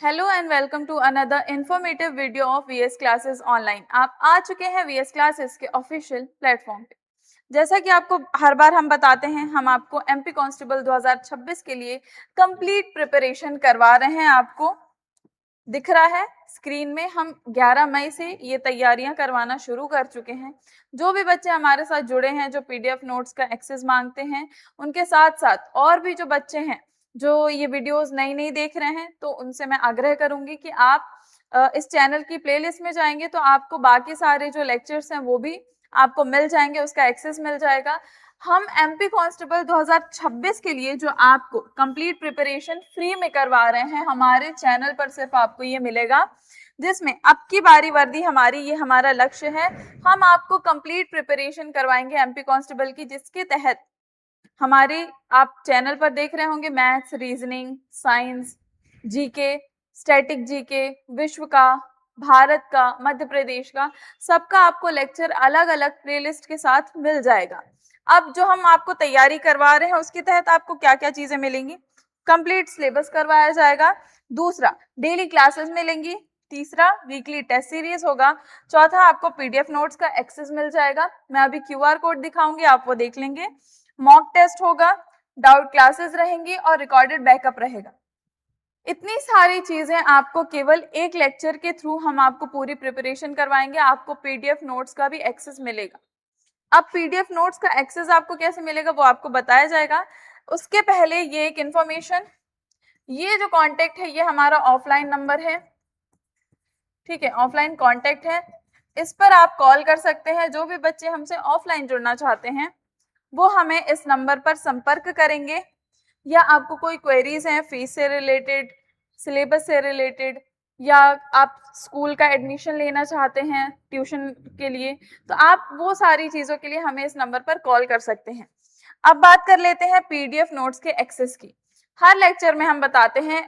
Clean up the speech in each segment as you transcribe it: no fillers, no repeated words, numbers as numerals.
Hello and welcome to another informative video of VS classes online. आप आ चुके हैं वीएस क्लासेस के ऑफिशियल प्लेटफॉर्म पे। जैसा कि आपको हर बार हम बताते हैं, हम आपको एमपी कांस्टेबल 2026 के लिए कंप्लीट प्रिपरेशन करवा रहे हैं। आपको दिख रहा है स्क्रीन में, हम 11 मई से ये तैयारियां करवाना शुरू कर चुके हैं। जो भी बच्चे हमारे साथ जुड़े हैं, जो पीडीएफ नोट्स का एक्सेस मांगते हैं, उनके साथ साथ और भी जो बच्चे हैं जो ये वीडियोस नई नई देख रहे हैं, तो उनसे मैं आग्रह करूंगी कि आप इस चैनल की प्लेलिस्ट में जाएंगे तो आपको बाकी सारे जो लेक्चर्स हैं वो भी आपको मिल जाएंगे, उसका एक्सेस मिल जाएगा। हम एमपी कांस्टेबल 2026 के लिए जो आपको कंप्लीट प्रिपरेशन फ्री में करवा रहे हैं, हमारे चैनल पर सिर्फ आपको ये मिलेगा, जिसमें अब की बारी वर्दी हमारी, ये हमारा लक्ष्य है। हम आपको कंप्लीट प्रिपरेशन करवाएंगे एमपी कांस्टेबल की, जिसके तहत हमारे आप चैनल पर देख रहे होंगे maths, reasoning, science, GK, static GK, विश्व का, भारत का, मध्य प्रदेश का, सबका आपको लेक्चर अलग अलग प्लेलिस्ट के साथ मिल जाएगा। अब जो हम आपको तैयारी करवा रहे हैं उसके तहत आपको क्या क्या चीजें मिलेंगी? कंप्लीट सिलेबस करवाया जाएगा। दूसरा, डेली क्लासेस मिलेंगी। तीसरा, वीकली टेस्ट सीरीज होगा। चौथा, आपको पीडीएफ नोट्स का एक्सेस मिल जाएगा। मैं अभी क्यूआर कोड दिखाऊंगी, आप वो देख लेंगे। मॉक टेस्ट होगा, डाउट क्लासेस रहेंगी और रिकॉर्डेड बैकअप रहेगा। इतनी सारी चीजें आपको केवल एक लेक्चर के थ्रू हम आपको पूरी प्रिपरेशन करवाएंगे। आपको पीडीएफ नोट्स का भी एक्सेस मिलेगा। अब पीडीएफ नोट्स का एक्सेस आपको कैसे मिलेगा वो आपको बताया जाएगा। उसके पहले ये एक इंफॉर्मेशन, ये जो कांटेक्ट है ये हमारा ऑफलाइन नंबर है, ठीक है, ऑफलाइन कांटेक्ट है। इस पर आप कॉल कर सकते हैं। जो भी बच्चे हमसे ऑफलाइन जुड़ना चाहते हैं वो हमें इस नंबर पर संपर्क करेंगे, या आपको कोई क्वेरीज हैं फीस से रिलेटेड, सिलेबस से रिलेटेड, या आप स्कूल का एडमिशन लेना चाहते हैं ट्यूशन के लिए, तो आप वो सारी चीजों के लिए हमें इस नंबर पर कॉल कर सकते हैं। अब बात कर लेते हैं पीडीएफ नोट्स के एक्सेस की। हर लेक्चर में हम बताते हैं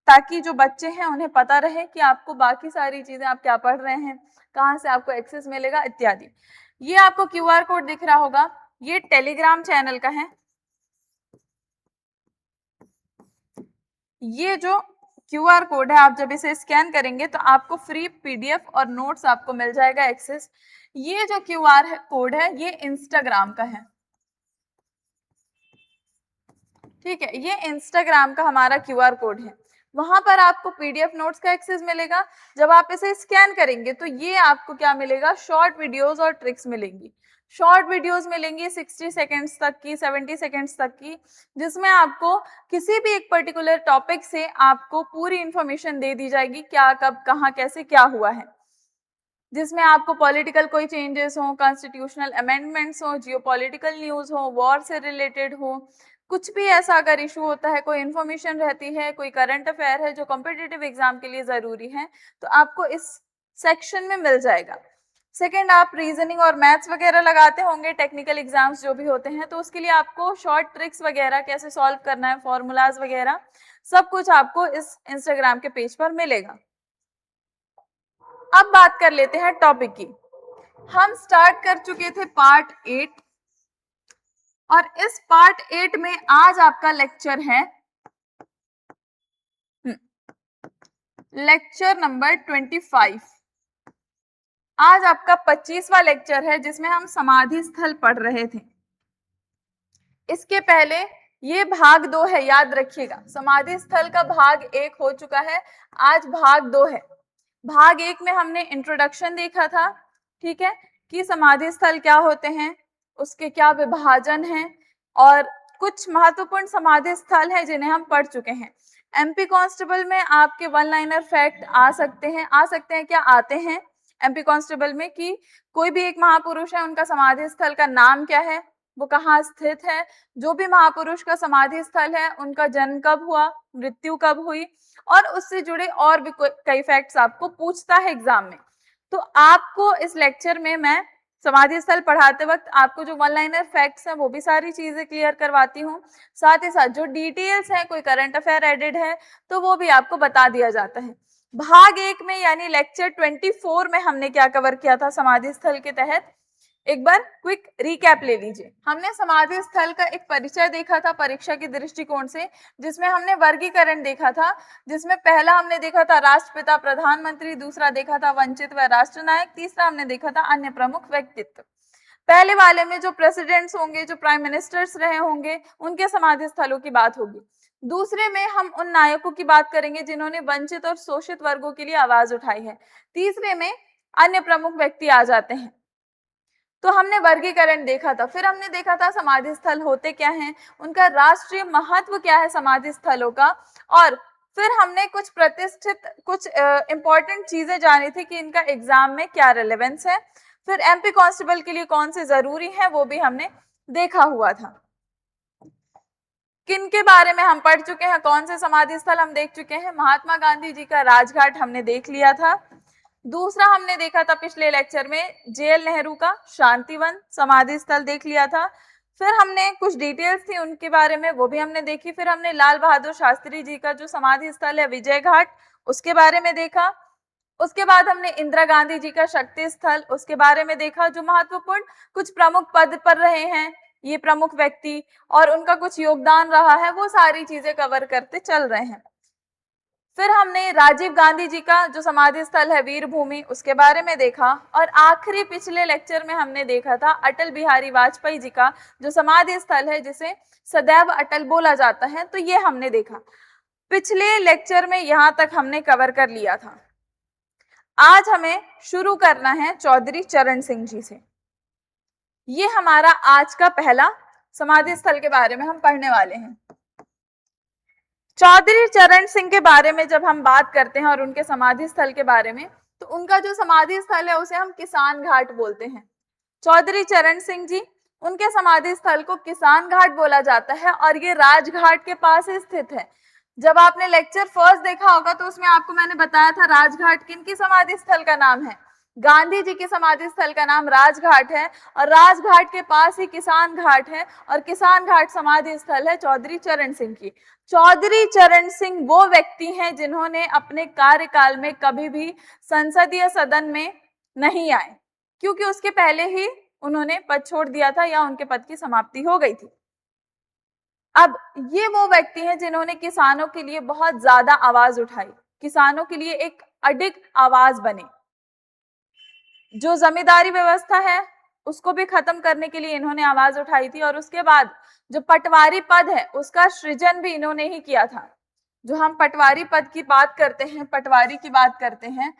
ताकि जो बच्चे हैं उन्हें पता रहे कि आपको बाकी सारी चीजें आप क्या पढ़ रहे हैं, कहाँ से आपको एक्सेस मिलेगा इत्यादि। ये आपको क्यूआर कोड दिख रहा होगा, ये टेलीग्राम चैनल का है। ये जो क्यूआर कोड है, आप जब इसे स्कैन करेंगे तो आपको फ्री पीडीएफ और नोट्स आपको मिल जाएगा एक्सेस। ये जो क्यूआर कोड है ये इंस्टाग्राम का है, ठीक है, ये इंस्टाग्राम का हमारा क्यूआर कोड है। वहां पर आपको पीडीएफ नोट्स का एक्सेस मिलेगा। जब आप इसे स्कैन करेंगे तो ये आपको क्या मिलेगा? शॉर्ट वीडियोस और ट्रिक्स मिलेंगी। शॉर्ट वीडियोस मिलेंगी 60 सेकेंड्स तक की, 70 सेकेंड्स तक की, जिसमें आपको किसी भी एक पर्टिकुलर टॉपिक से आपको पूरी इंफॉर्मेशन दे दी जाएगी, क्या कब कहाँ कैसे क्या हुआ है, जिसमें आपको पॉलिटिकल कोई चेंजेस हो, कॉन्स्टिट्यूशनल अमेंडमेंट्स हो, जियोपॉलिटिकल न्यूज हो, वॉर से रिलेटेड हो, कुछ भी ऐसा अगर इशू होता है, कोई इन्फॉर्मेशन रहती है, कोई करंट अफेयर है जो कॉम्पिटिटिव एग्जाम के लिए जरूरी है, तो आपको इस सेक्शन में मिल जाएगा। सेकेंड, आप रीजनिंग और मैथ्स वगैरह लगाते होंगे, टेक्निकल एग्जाम्स जो भी होते हैं, तो उसके लिए आपको शॉर्ट ट्रिक्स वगैरह कैसे सॉल्व करना है, फॉर्मूलाज वगैरह, सब कुछ आपको इस इंस्टाग्राम के पेज पर मिलेगा। अब बात कर लेते हैं टॉपिक की। हम स्टार्ट कर चुके थे पार्ट 8, और इस पार्ट 8 में आज आपका लेक्चर है लेक्चर नंबर 25। आज आपका 25वां लेक्चर है जिसमें हम समाधि स्थल पढ़ रहे थे। इसके पहले ये भाग 2 है, याद रखिएगा। समाधि स्थल का भाग 1 हो चुका है, आज भाग 2 है। भाग 1 में हमने इंट्रोडक्शन देखा था, ठीक है, कि समाधि स्थल क्या होते हैं, उसके क्या विभाजन हैं, और कुछ महत्वपूर्ण समाधि स्थल हैं जिन्हें हम पढ़ चुके हैं। एमपी कांस्टेबल में आपके वन लाइनर फैक्ट आ सकते हैं क्या आते हैं एमपी कांस्टेबल में, कि कोई भी एक महापुरुष है, उनका समाधि स्थल का नाम क्या है, वो कहाँ स्थित है, जो भी महापुरुष का समाधि स्थल है उनका जन्म कब हुआ, मृत्यु कब हुई, और उससे जुड़े और भी कई फैक्ट्स आपको पूछता है एग्जाम में। तो आपको इस लेक्चर में मैं समाधि स्थल पढ़ाते वक्त आपको जो वन लाइनर फैक्ट्स हैं वो भी सारी चीजें क्लियर करवाती हूँ। साथ ही साथ जो डिटेल्स हैं, कोई करंट अफेयर एडेड है तो वो भी आपको बता दिया जाता है। भाग 1 में यानी लेक्चर 24 में हमने क्या कवर किया था समाधि स्थल के तहत? एक बार क्विक रिकैप ले लीजिए। हमने समाधि स्थल का एक परिचय देखा था परीक्षा के दृष्टिकोण से, जिसमें हमने वर्गीकरण देखा था, जिसमें पहला हमने देखा था राष्ट्रपिता प्रधानमंत्री, दूसरा देखा था वंचित व राष्ट्रनायक, तीसरा हमने देखा था अन्य प्रमुख व्यक्तित्व। पहले वाले में जो प्रेसिडेंट्स होंगे, जो प्राइम मिनिस्टर्स रहे होंगे, उनके समाधि स्थलों की बात होगी। दूसरे में हम उन नायकों की बात करेंगे जिन्होंने वंचित और शोषित वर्गों के लिए आवाज उठाई है। तीसरे में अन्य प्रमुख व्यक्ति आ जाते हैं। तो हमने वर्गीकरण देखा था, फिर हमने देखा था समाधि स्थल होते क्या हैं, उनका राष्ट्रीय महत्व क्या है समाधि स्थलों का, और फिर हमने कुछ प्रतिष्ठित कुछ इंपॉर्टेंट चीजें जानी थी कि इनका एग्जाम में क्या रिलेवेंस है। फिर एमपी कांस्टेबल के लिए कौन से जरूरी हैं वो भी हमने देखा हुआ था। किन के बारे में हम पढ़ चुके हैं, कौन से समाधि स्थल हम देख चुके हैं। महात्मा गांधी जी का राजघाट हमने देख लिया था। दूसरा हमने देखा था पिछले लेक्चर में जेएल नेहरू का शांतिवन समाधि स्थल देख लिया था। फिर हमने कुछ डिटेल्स थी उनके बारे में, वो भी हमने देखी। फिर हमने लाल बहादुर शास्त्री जी का जो समाधि स्थल है विजय घाट, उसके बारे में देखा। उसके बाद हमने इंदिरा गांधी जी का शक्ति स्थल, उसके बारे में देखा, जो महत्वपूर्ण कुछ प्रमुख पद पर रहे हैं ये प्रमुख व्यक्ति और उनका कुछ योगदान रहा है, वो सारी चीजें कवर करते चल रहे हैं। फिर हमने राजीव गांधी जी का जो समाधि स्थल है वीर भूमि, उसके बारे में देखा। और आखिरी पिछले लेक्चर में हमने देखा था अटल बिहारी वाजपेयी जी का जो समाधि स्थल है जिसे सदैव अटल बोला जाता है, तो ये हमने देखा। पिछले लेक्चर में यहां तक हमने कवर कर लिया था। आज हमें शुरू करना है चौधरी चरण सिंह जी से। ये हमारा आज का पहला समाधि स्थल के बारे में हम पढ़ने वाले हैं। चौधरी चरण सिंह के बारे में जब हम बात करते हैं और उनके समाधि स्थल के बारे में, तो उनका जो समाधि स्थल है उसे हम किसान घाट बोलते हैं। चौधरी चरण सिंह जी, उनके समाधि स्थल को किसान घाट बोला जाता है और ये राजघाट के पास स्थित है। जब आपने लेक्चर फर्स्ट देखा होगा तो उसमें आपको मैंने बताया था राजघाट किनकी समाधि स्थल का नाम है, गांधी जी के समाधि स्थल का नाम राजघाट है, और राजघाट के पास ही किसान घाट है, और किसान घाट समाधि स्थल है चौधरी चरण सिंह की। चौधरी चरण सिंह वो व्यक्ति हैं जिन्होंने अपने कार्यकाल में कभी भी संसदीय सदन में नहीं आए, क्योंकि उसके पहले ही उन्होंने पद छोड़ दिया था या उनके पद की समाप्ति हो गई थी। अब ये वो व्यक्ति हैं जिन्होंने किसानों के लिए बहुत ज्यादा आवाज उठाई, किसानों के लिए एक अडिग आवाज बने। जो जमींदारी व्यवस्था है उसको भी खत्म करने के लिए इन्होंने आवाज उठाई थी, और उसके बाद जो पटवारी पद है उसका सृजन भी इन्होंने ही किया था। जो हम पटवारी पद की बात करते हैं, पटवारी की बात करते हैं,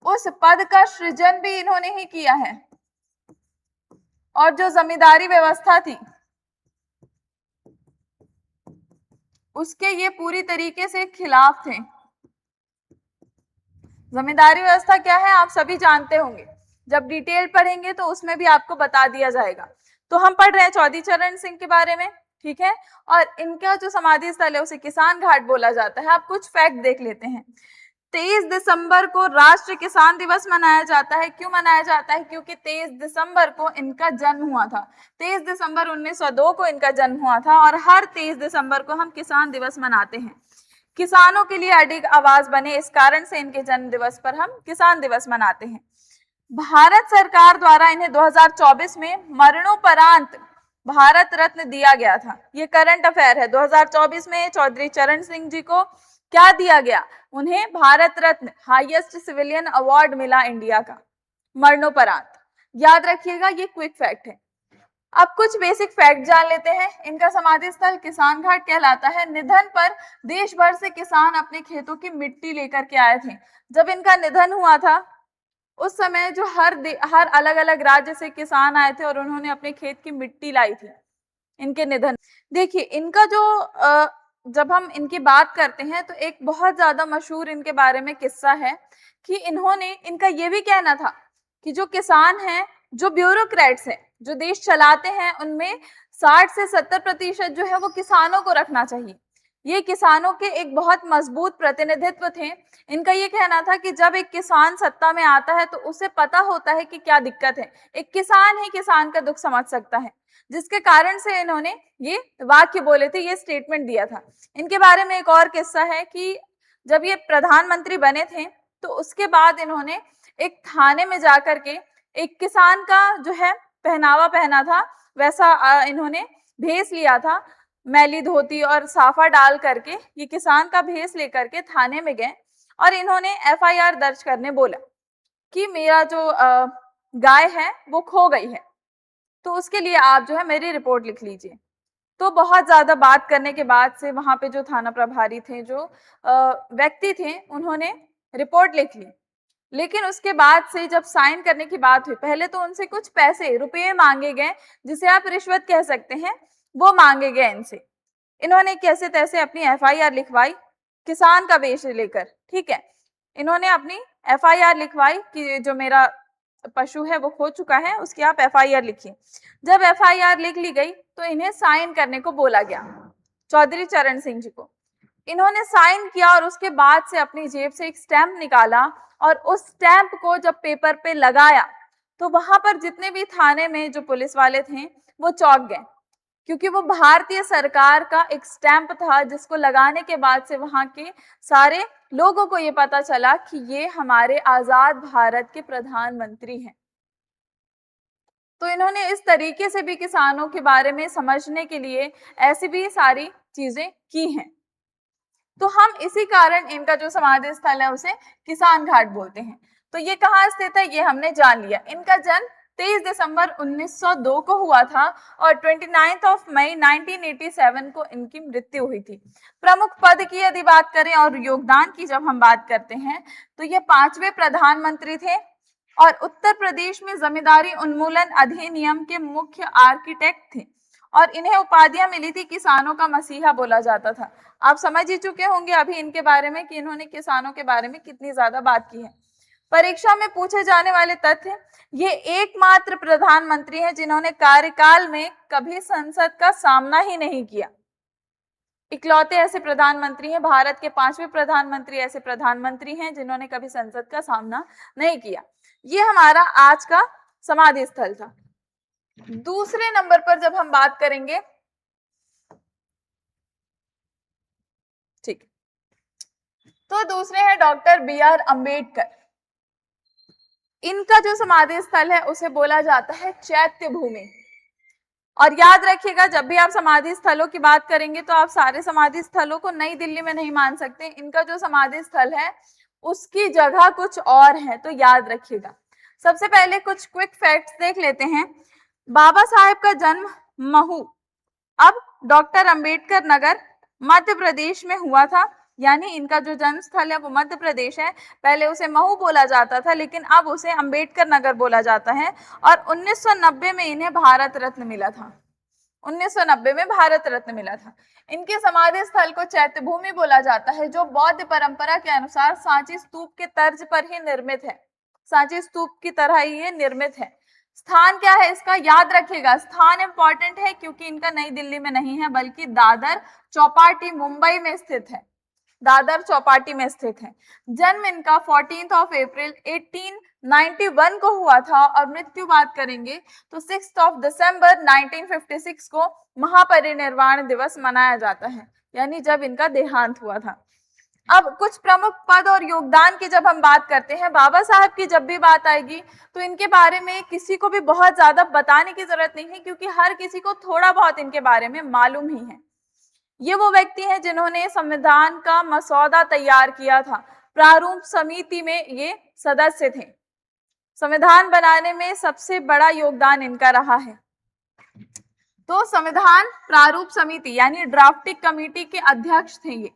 उस पद का सृजन भी इन्होंने ही किया है। और जो जमींदारी व्यवस्था थी उसके ये पूरी तरीके से खिलाफ थे। जमींदारी व्यवस्था क्या है आप सभी जानते होंगे, जब डिटेल पढ़ेंगे तो उसमें भी आपको बता दिया जाएगा। तो हम पढ़ रहे हैं चौधरी चरण सिंह के बारे में, ठीक है। और इनका जो समाधि स्थल है उसे किसान घाट बोला जाता है। आप कुछ फैक्ट देख लेते हैं। 23 दिसंबर को राष्ट्रीय किसान दिवस मनाया जाता है। क्यों मनाया जाता है? क्योंकि 23 दिसंबर को इनका जन्म हुआ था। 23 दिसंबर 1902 को इनका जन्म हुआ था, और हर 23 दिसंबर को हम किसान दिवस मनाते हैं। किसानों के लिए अडिग आवाज बने, इस कारण से इनके जन्म दिवस पर हम किसान दिवस मनाते हैं। भारत सरकार द्वारा इन्हें 2024 में मरणोपरांत भारत रत्न दिया गया था। ये करंट अफेयर है। 2024 में चौधरी चरण सिंह जी को क्या दिया गया? उन्हें Bharat Ratna, highest civilian award मिला इंडिया का, मरणोपरांत। याद रखिएगा, ये क्विक फैक्ट है। अब कुछ बेसिक फैक्ट जान लेते हैं। इनका समाधि स्थल किसान घाट कहलाता है। निधन पर देश भर से किसान अपने खेतों की मिट्टी लेकर के आए थे। जब इनका निधन हुआ था उस समय जो हर अलग अलग राज्य से किसान आए थे और उन्होंने अपने खेत की मिट्टी लाई थी इनके निधन। देखिए इनका जो जब हम इनकी बात करते हैं तो एक बहुत ज्यादा मशहूर इनके बारे में किस्सा है कि इनका ये भी कहना था कि जो किसान हैं, जो ब्यूरोक्रेट्स हैं, जो देश चलाते हैं, उनमें 60 से 70% जो है वो किसानों को रखना चाहिए। ये किसानों के एक बहुत मजबूत प्रतिनिधित्व थे। इनका ये कहना था कि जब एक किसान सत्ता में आता है तो उसे पता होता है कि क्या दिक्कत है। एक किसान ही किसान का दुख समझ सकता है, जिसके कारण से इन्होंने ये वाक्य बोले थे, ये स्टेटमेंट दिया था। इनके बारे में एक और किस्सा है कि जब ये प्रधानमंत्री बने थे तो उसके बाद इन्होंने एक थाने में जाकर के एक किसान का जो है पहनावा पहना था वैसा इन्होंने भेष लिया था, मैली धोती और साफा डाल करके ये किसान का भेष लेकर के थाने में गए और इन्होंने एफआईआर दर्ज करने बोला कि मेरा जो गाय है वो खो गई है, तो उसके लिए आप जो है मेरी रिपोर्ट लिख लीजिए। तो बहुत ज्यादा बात करने के बाद से वहां पे जो थाना प्रभारी थे, जो व्यक्ति थे, उन्होंने रिपोर्ट लिख ली। लेकिन उसके बाद से जब साइन करने की बात हुई, पहले तो उनसे कुछ पैसे रुपये मांगे गए, जिसे आप रिश्वत कह सकते हैं, वो मांगे गए इनसे। इन्होंने कैसे तैसे अपनी एफआईआर लिखवाई किसान का वेश लेकर, ठीक है। इन्होंने अपनी एफआईआर लिखवाई कि जो मेरा पशु है वो खो चुका है, उसकी आप एफआईआर लिखिए। जब एफआईआर लिख ली गई तो इन्हें साइन करने को बोला गया चौधरी चरण सिंह जी को। इन्होंने साइन किया और उसके बाद से अपनी जेब से एक स्टैंप निकाला और उस स्टैंप को जब पेपर पे लगाया तो वहां पर जितने भी थाने में जो पुलिस वाले थे वो चौंक गए, क्योंकि वो भारतीय सरकार का एक स्टैंप था जिसको लगाने के बाद से वहां के सारे लोगों को ये पता चला कि ये हमारे आजाद भारत के प्रधानमंत्री हैं। तो इन्होंने इस तरीके से भी किसानों के बारे में समझने के लिए ऐसी भी सारी चीजें की हैं। तो हम इसी कारण इनका जो समाधि स्थल है उसे किसान घाट बोलते हैं। तो ये कहाँ स्थित है ये हमने जान लिया। इनका जन्म 23 दिसंबर 1902 को हुआ था और 29 मई 1987 को इनकी मृत्यु हुई थी। प्रमुख पद की यदि बात करें और योगदान की जब हम बात करते हैं तो ये 5वें प्रधानमंत्री थे और उत्तर प्रदेश में जमींदारी उन्मूलन अधिनियम के मुख्य आर्किटेक्ट थे और इन्हें उपाधियां मिली थी, किसानों का मसीहा बोला जाता था। आप समझ ही चुके होंगे अभी इनके बारे में कि इन्होंने किसानों के बारे में कितनी ज्यादा बात की है। परीक्षा में पूछे जाने वाले तथ्य, ये एकमात्र प्रधानमंत्री हैं जिन्होंने कार्यकाल में कभी संसद का सामना ही नहीं किया। इकलौते ऐसे प्रधानमंत्री हैं, भारत के 5वें प्रधानमंत्री ऐसे प्रधानमंत्री हैं जिन्होंने कभी संसद का सामना नहीं किया। ये हमारा आज का समाधि स्थल था। दूसरे नंबर पर जब हम बात करेंगे, ठीक, तो दूसरे हैं डॉक्टर बी.आर. अंबेडकर। इनका जो समाधि स्थल है उसे बोला जाता है चैत्य भूमि। और याद रखिएगा जब भी आप समाधि स्थलों की बात करेंगे तो आप सारे समाधि स्थलों को नई दिल्ली में नहीं मान सकते। इनका जो समाधि स्थल है उसकी जगह कुछ और है, तो याद रखिएगा। सबसे पहले कुछ क्विक फैक्ट्स देख लेते हैं। बाबा साहेब का जन्म महू, अब डॉक्टर अंबेडकर नगर, मध्य प्रदेश में हुआ था। यानी इनका जो जन्म स्थल है वो मध्य प्रदेश है। पहले उसे महू बोला जाता था लेकिन अब उसे अंबेडकर नगर बोला जाता है। और 1990 में इन्हें भारत रत्न मिला था। 1990 में भारत रत्न मिला था। इनके समाधि स्थल को चैत्य भूमि बोला जाता है, जो बौद्ध परंपरा के अनुसार सांची स्तूप के तर्ज पर ही निर्मित है। सांची स्तूप की तरह ही ये निर्मित है। स्थान क्या है इसका, याद रखिएगा। स्थान इंपॉर्टेंट है क्योंकि इनका नई दिल्ली में नहीं है बल्कि दादर चौपाटी मुंबई में स्थित है। दादर चौपाटी में स्थित है। जन्म इनका 14 अप्रैल 1891 को हुआ था और मृत्यु बात करेंगे तो 6 दिसंबर 1956 को महापरिनिर्वाण दिवस मनाया जाता है, यानी जब इनका देहांत हुआ था। अब कुछ प्रमुख पद और योगदान की जब हम बात करते हैं, बाबा साहब की जब भी बात आएगी तो इनके बारे में किसी को भी बहुत ज्यादा बताने की जरूरत नहीं है क्योंकि हर किसी को थोड़ा बहुत इनके बारे में मालूम ही है। ये वो व्यक्ति हैं जिन्होंने संविधान का मसौदा तैयार किया था। प्रारूप समिति में ये सदस्य थे। संविधान बनाने में सबसे बड़ा योगदान इनका रहा है। तो संविधान प्रारूप समिति यानी ड्राफ्टिंग कमेटी के अध्यक्ष थे। ये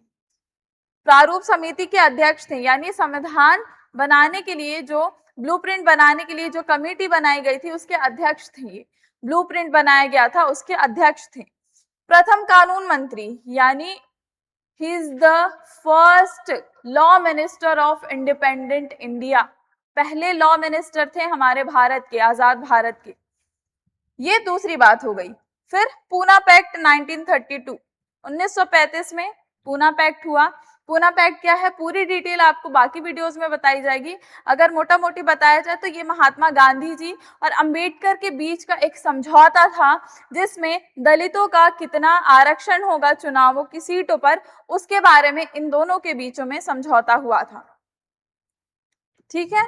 प्रारूप समिति के अध्यक्ष थे, यानी संविधान बनाने के लिए जो ब्लूप्रिंट बनाने के लिए जो कमेटी बनाई गई थी उसके अध्यक्ष थे। ये ब्लूप्रिंट बनाया गया था उसके अध्यक्ष थे। प्रथम कानून मंत्री, यानी he is the first law minister of independent India. पहले लॉ मिनिस्टर थे हमारे भारत के, आजाद भारत के। ये दूसरी बात हो गई। फिर पूना पैक्ट 1932, 1935 में पूना पैक्ट हुआ। पूना पैक्ट क्या है पूरी डिटेल आपको बाकी वीडियोस में बताई जाएगी। अगर मोटा मोटी बताया जाए तो ये महात्मा गांधी जी और अंबेडकर के बीच का एक समझौता था जिसमें दलितों का कितना आरक्षण होगा चुनावों की सीटों पर, उसके बारे में इन दोनों के बीचों में समझौता हुआ था। ठीक है।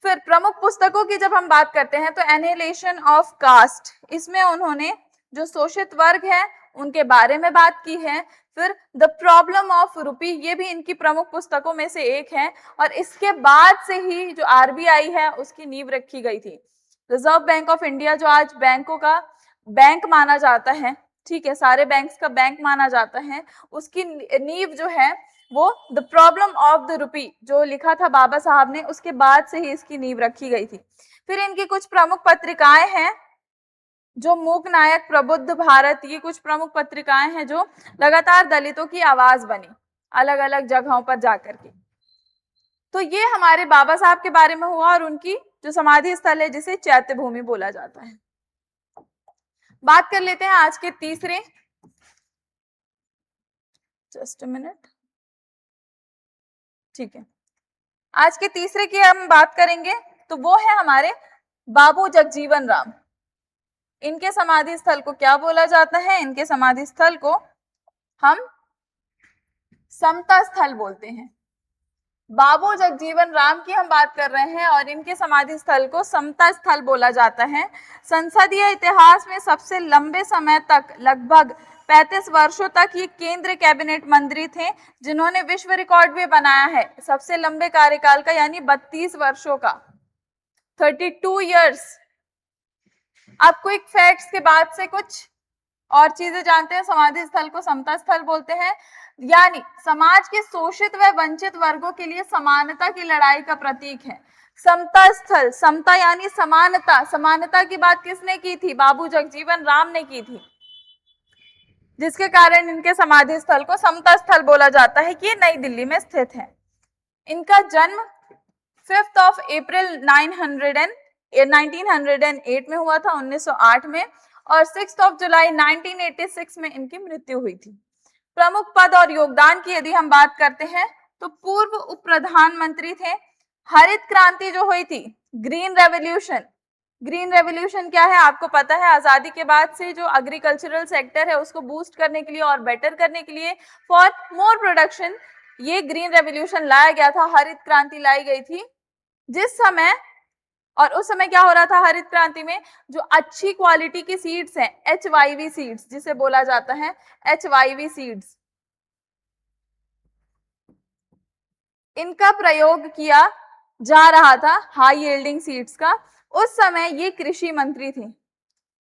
फिर प्रमुख पुस्तकों की जब हम बात करते हैं तो एनिहिलेशन ऑफ कास्ट, इसमें उन्होंने जो शोषित वर्ग है उनके बारे में बात की है। फिर द प्रॉब्लम ऑफ रूपी, ये भी इनकी प्रमुख पुस्तकों में से एक है, और इसके बाद से ही जो आरबीआई है उसकी नींव रखी गई थी। रिजर्व बैंक ऑफ इंडिया जो आज बैंकों का बैंक माना जाता है, ठीक है, सारे बैंक्स का बैंक माना जाता है, उसकी नींव जो है वो the problem of the rupee जो लिखा था बाबा साहब ने, उसके बाद से ही इसकी नींव रखी गई थी। फिर इनकी कुछ प्रमुख पत्रिकाएं हैं, जो मूक नायक, प्रबुद्ध भारत, ये कुछ प्रमुख पत्रिकाएं हैं जो लगातार दलितों की आवाज बनी अलग अलग जगहों पर जाकर के। तो ये हमारे बाबा साहब के बारे में हुआ, और उनकी जो समाधि स्थल है जिसे चैत्य भूमि बोला जाता है। बात कर लेते हैं आज के तीसरे, जस्ट अ मिनट, ठीक है, आज के तीसरे की हम बात करेंगे तो वो है हमारे बाबू जगजीवन राम। इनके समाधि स्थल को क्या बोला जाता है? इनके समाधि स्थल को हम समता स्थल बोलते हैं। बाबू जगजीवन राम की हम बात कर रहे हैं और इनके समाधि स्थल को समता स्थल बोला जाता है। संसदीय इतिहास में सबसे लंबे समय तक, लगभग 35 वर्षों तक, ये केंद्र कैबिनेट मंत्री थे, जिन्होंने विश्व रिकॉर्ड भी बनाया है सबसे लंबे कार्यकाल का, यानी 32 वर्षों का, 32 इयर्स। आप क्विक फैक्ट्स के बाद से कुछ और चीजें जानते हैं। समाधि स्थल को समता स्थल बोलते हैं, यानी समाज के शोषित व वंचित वर्गों के लिए समानता की लड़ाई का प्रतीक है। समता स्थल, समता यानी समानता, समानता की बात किसने की थी? बाबू जगजीवन राम ने की थी, जिसके कारण इनके समाधि स्थल को समता स्थल बोला जाता है कि ये नई दिल्ली में स्थित है। इनका जन्म 5 अप्रैल 1908 में हुआ था, 1908 में, और 6 जुलाई 1986 में इनकी मृत्यु हुई थी। प्रमुख पद और योगदान की यदि हम बात करते हैं तो पूर्व उप प्रधानमंत्री थे। हरित क्रांति जो हुई थी, ग्रीन रेवोल्यूशन, ग्रीन रेवोल्यूशन क्या है आपको पता है? आजादी के बाद से जो एग्रीकल्चरल सेक्टर है उसको बूस्ट करने के लिए और बेटर करने के लिए, फॉर मोर प्रोडक्शन, ये ग्रीन रेवोल्यूशन लाया गया था, हरित क्रांति लाई गई थी। जिस समय, और उस समय क्या हो रहा था हरित क्रांति में, जो अच्छी क्वालिटी की सीड्स हैं, HYV सीड्स जिसे बोला जाता है, HYV सीड्स, इनका प्रयोग किया जा रहा था, हाई यील्डिंग सीड्स का। उस समय ये कृषि मंत्री थे,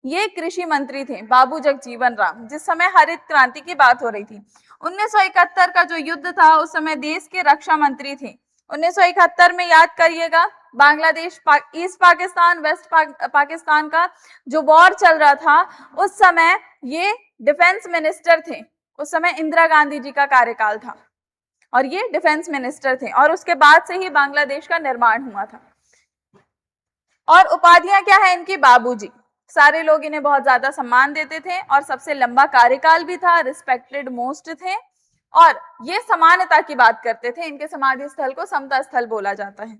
ये कृषि मंत्री थे बाबू जगजीवन राम, जिस समय हरित क्रांति की बात हो रही थी। 1971 का जो युद्ध था उस समय देश के रक्षा मंत्री थे। 1971 में याद करिएगा, बांग्लादेश, ईस्ट पाकिस्तान, वेस्ट पाकिस्तान का जो वॉर चल रहा था, उस समय ये डिफेंस मिनिस्टर थे। उस समय इंदिरा गांधी जी का कार्यकाल था और ये डिफेंस मिनिस्टर थे, और उसके बाद से ही बांग्लादेश का निर्माण हुआ था। और उपाधियां क्या है इनकी? बाबूजी। सारे लोग इन्हें बहुत ज्यादा सम्मान देते थे, और सबसे लंबा कार्यकाल भी था, रिस्पेक्टेड मोस्ट थे, और ये समानता की बात करते थे। इनके समाधि स्थल को समता स्थल बोला जाता है।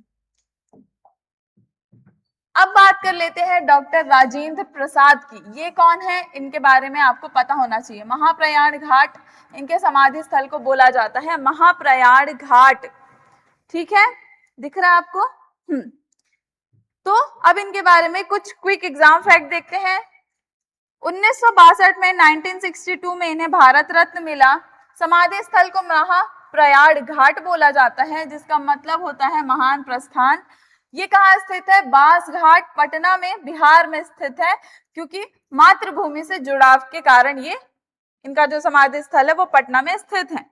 अब बात कर लेते हैं डॉक्टर राजेंद्र प्रसाद की। ये कौन है? इनके बारे में आपको पता होना चाहिए। महाप्रयाण घाट इनके समाधि स्थल को बोला जाता है, महाप्रयाण घाट, ठीक है, दिख रहा है आपको? तो अब इनके बारे में कुछ क्विक एग्जाम फैक्ट देखते हैं। 1962 में, 1962 में इन्हें भारत रत्न मिला। समाधि स्थल को महाप्रयाण घाट बोला जाता है, जिसका मतलब होता है महान प्रस्थान। ये कहाँ स्थित है? बांस घाट, पटना में, बिहार में स्थित है, क्योंकि मातृभूमि से जुड़ाव के कारण ये इनका जो समाधि स्थल है वो पटना में स्थित है।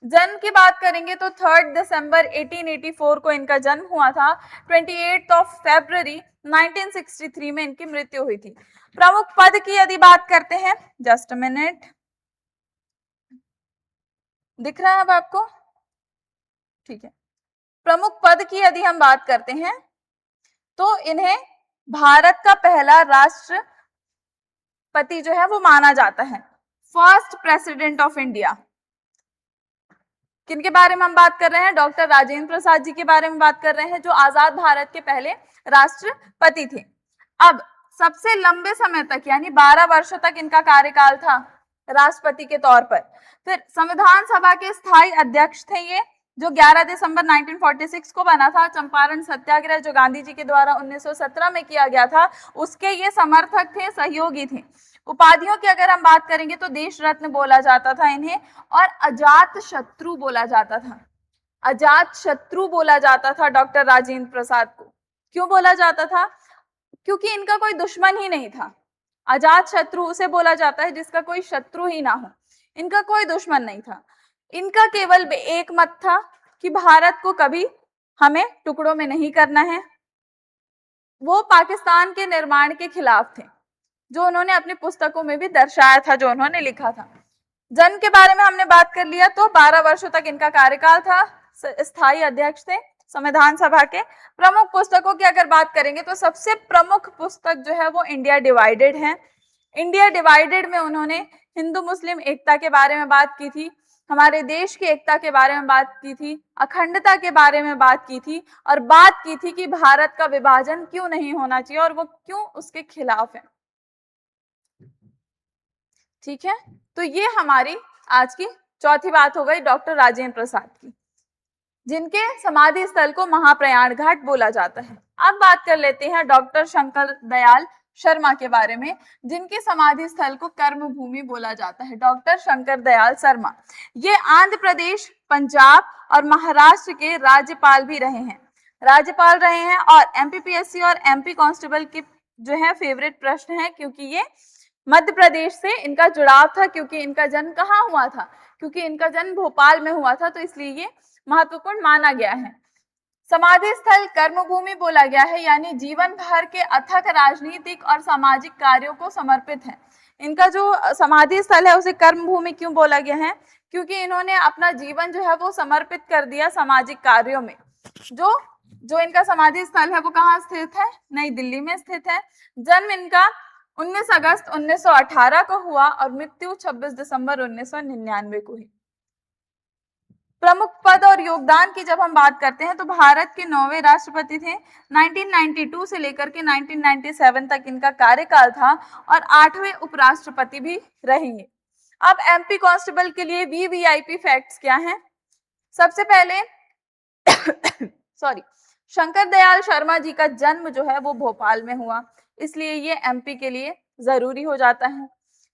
जन्म की बात करेंगे तो 3 दिसंबर 1884 को इनका जन्म हुआ था। 28 फरवरी 1963 में इनकी मृत्यु हुई थी। प्रमुख पद की यदि बात करते हैं, जस्ट अ मिनट, दिख रहा है अब आपको? ठीक है। प्रमुख पद की यदि हम बात करते हैं तो इन्हें भारत का पहला राष्ट्रपति जो है वो माना जाता है, फर्स्ट प्रेसिडेंट ऑफ इंडिया। किनके बारे में हम बात कर रहे हैं? डॉक्टर राजेंद्र प्रसाद जी के बारे में बात कर रहे हैं, जो आजाद भारत के पहले राष्ट्रपति थे। अब सबसे लंबे समय तक, यानी 12 वर्षों तक इनका कार्यकाल था राष्ट्रपति के तौर पर। फिर संविधान सभा के स्थायी अध्यक्ष थे ये, जो 11 दिसंबर 1946 को बना था, चंपारण सत्याग्रह जो गांधी जी के द्वारा 1917 में किया गया था, उसके ये समर्थक थे, सहयोगी थे। उपाधियों की अगर हम बात करेंगे तो देश रत्न बोला जाता था इन्हें, और अजात शत्रु बोला जाता था। अजात शत्रु बोला जाता था डॉक्टर राजेंद्र प्रसाद को। क्यों बोला जाता था? क्योंकि इनका कोई दुश्मन ही नहीं था। अजात शत्रु उसे बोला जाता है जिसका कोई शत्रु ही ना हो। इनका कोई दुश्मन नहीं था। इनका केवल एक मत था कि भारत को कभी हमें टुकड़ों में नहीं करना है। वो पाकिस्तान के निर्माण के खिलाफ थे, जो उन्होंने अपनी पुस्तकों में भी दर्शाया था, जो उन्होंने लिखा था। जन के बारे में हमने बात कर लिया, तो 12 वर्षों तक इनका कार्यकाल था, स्थायी अध्यक्ष थे संविधान सभा के। प्रमुख पुस्तकों की अगर बात करेंगे तो सबसे प्रमुख पुस्तक जो है वो इंडिया डिवाइडेड है। इंडिया डिवाइडेड में उन्होंने हिंदू मुस्लिम एकता के बारे में बात की थी, हमारे देश की एकता के बारे में बात की थी, अखंडता के बारे में बात की थी, और बात की थी कि भारत का विभाजन क्यों नहीं होना चाहिए और वो क्यों उसके खिलाफ है। ठीक है, तो ये हमारी आज की चौथी बात हो गई डॉक्टर राजेंद्र प्रसाद की, जिनके समाधि स्थल को महाप्रयाण घाट बोला जाता है। अब बात कर लेते हैं डॉक्टर शंकर दयाल शर्मा के बारे में, जिनके समाधि स्थल को कर्म भूमि बोला जाता है। डॉक्टर शंकर दयाल शर्मा ये आंध्र प्रदेश, पंजाब और महाराष्ट्र के राज्यपाल भी रहे हैं, और एमपीपीएससी और एमपी कांस्टेबल के जो है फेवरेट प्रश्न है, क्योंकि ये मध्य प्रदेश से इनका जुड़ाव था। क्योंकि इनका जन्म कहाँ हुआ था? क्योंकि इनका जन्म भोपाल में हुआ था, तो इसलिए ये महत्वपूर्ण माना गया है। समाधि स्थल कर्मभूमि बोला गया है, यानी जीवन भर के अथक राजनीतिक और सामाजिक कार्यों को समर्पित है। इनका जो समाधि स्थल है उसे कर्मभूमि क्यों बोला गया है? क्योंकि इन्होंने अपना जीवन जो है वो समर्पित कर दिया सामाजिक कार्यों में। जो इनका समाधि स्थल है वो कहाँ स्थित है? नई दिल्ली में स्थित है। जन्म इनका 19 अगस्त 1918 को हुआ और मृत्यु 26 दिसंबर 1999 को हुई। प्रमुख पद और योगदान की जब हम बात करते हैं तो भारत के 9वें राष्ट्रपति थे। 1992 से लेकर के 1997 तक इनका कार्यकाल था, और 8वें उपराष्ट्रपति भी रहेंगे। अब एमपी कांस्टेबल के लिए वीवीआईपी फैक्ट्स क्या हैं? सबसे पहले शंकर दयाल शर्मा जी का जन्म जो है वो भोपाल में हुआ, इसलिए ये एमपी के लिए जरूरी हो जाता है।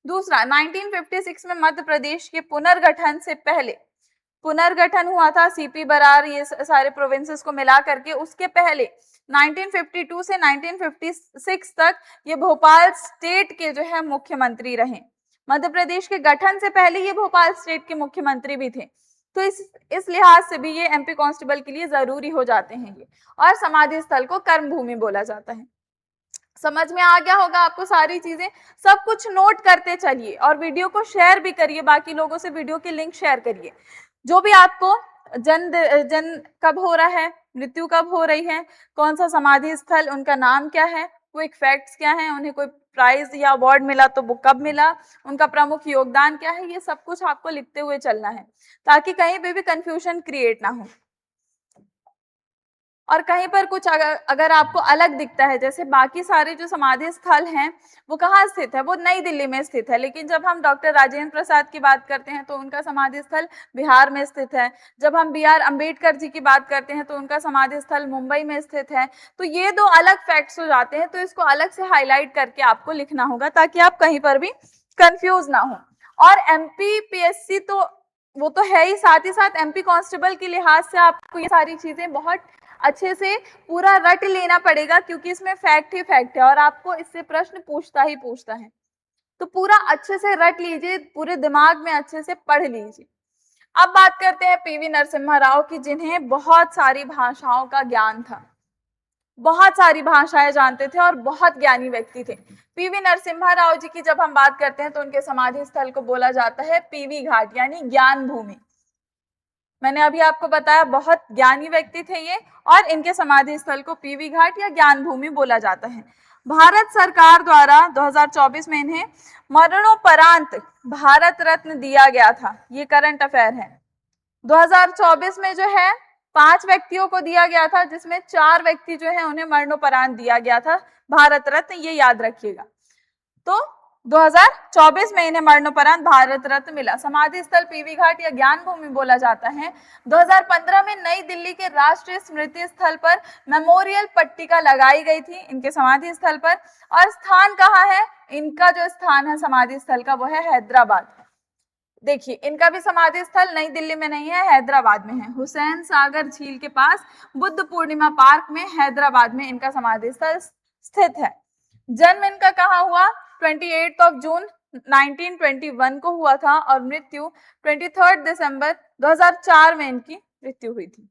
दूसरा, 1956 में मध्य प्रदेश के पुनर्गठन से पहले पुनर्गठन हुआ था, सीपी बरार ये सारे प्रोविंसेस को मिला करके। उसके पहले 1952 से 1956 तक ये भोपाल स्टेट के जो है मुख्यमंत्री रहे। मध्य प्रदेश के गठन से पहले ये भोपाल स्टेट के मुख्यमंत्री भी थे, तो इस लिहाज से भी ये एमपी कांस्टेबल के लिए जरूरी हो जाते हैं ये। और समाधि स्थल को कर्मभूमि बोला जाता है। समझ में आ गया होगा आपको सारी चीजें। सब कुछ नोट करते चलिए और वीडियो को शेयर भी करिए, बाकी लोगों से वीडियो की लिंक शेयर करिए। जो भी आपको जन कब हो रहा है, मृत्यु कब हो रही है, कौन सा समाधि स्थल, उनका नाम क्या है, क्विक फैक्ट्स क्या है, उन्हें कोई प्राइज या अवार्ड मिला तो वो कब मिला, उनका प्रमुख योगदान क्या है, ये सब कुछ आपको लिखते हुए चलना है, ताकि कहीं पे भी कंफ्यूजन क्रिएट ना हो। और कहीं पर कुछ अगर आपको अलग दिखता है, जैसे बाकी सारे जो समाधि स्थल हैं वो कहाँ स्थित है, वो नई दिल्ली में स्थित है, लेकिन जब हम डॉक्टर राजेंद्र प्रसाद की बात करते हैं तो उनका समाधि स्थल बिहार में स्थित है। जब हम BR अम्बेडकर जी की बात करते हैं तो उनका समाधि स्थल मुंबई में स्थित है। तो ये दो अलग फैक्ट्स हो जाते हैं, तो इसको अलग से हाईलाइट करके आपको लिखना होगा, ताकि आप कहीं पर भी कंफ्यूज ना हो। और MPPSC तो वो तो है ही, साथ ही साथ MP कांस्टेबल के लिहाज से आपको ये सारी चीजें बहुत अच्छे से पूरा रट लेना पड़ेगा, क्योंकि इसमें फैक्ट ही फैक्ट है और आपको इससे प्रश्न पूछता ही पूछता है। तो पूरा अच्छे से रट लीजिए, पूरे दिमाग में अच्छे से पढ़ लीजिए। अब बात करते हैं PV नरसिम्हा राव की, जिन्हें बहुत सारी भाषाओं का ज्ञान था, बहुत सारी भाषाएं जानते थे और बहुत ज्ञानी व्यक्ति थे। PV नरसिम्हा राव जी की जब हम बात करते हैं तो उनके समाधि स्थल को बोला जाता है PV घाट, यानी ज्ञान भूमि। मैंने अभी आपको बताया बहुत ज्ञानी व्यक्ति थे ये, और इनके समाधि स्थल को PV घाट या ज्ञान भूमि बोला जाता है। भारत सरकार द्वारा 2024 में इन्हें मरणोपरांत भारत रत्न दिया गया था, ये करंट अफेयर है। 2024 में जो है 5 व्यक्तियों को दिया गया था, जिसमें 4 व्यक्ति जो है उन्हें मरणोपरांत दिया गया था भारत रत्न, ये याद रखिएगा। तो 2024 में इन्हें मरणोपरांत भारत रत्न मिला। समाधि स्थल पीवी घाट या ज्ञान भूमि बोला जाता है। 2015 में नई दिल्ली के राष्ट्रीय स्मृति स्थल पर मेमोरियल पट्टिका लगाई गई थी इनके समाधि स्थल पर। और स्थान कहाँ है? इनका जो स्थान है समाधि स्थल का वो है हैदराबाद। देखिए इनका भी समाधि स्थल नई दिल्ली में नहीं है, हैदराबाद में है। हुसैन सागर झील के पास बुद्ध पूर्णिमा पार्क में हैदराबाद में इनका समाधि स्थल स्थित है। जन्म इनका कहाँ हुआ? 28 जून 1921 को हुआ था और मृत्यु 23 दिसंबर 2004 में इनकी मृत्यु हुई थी।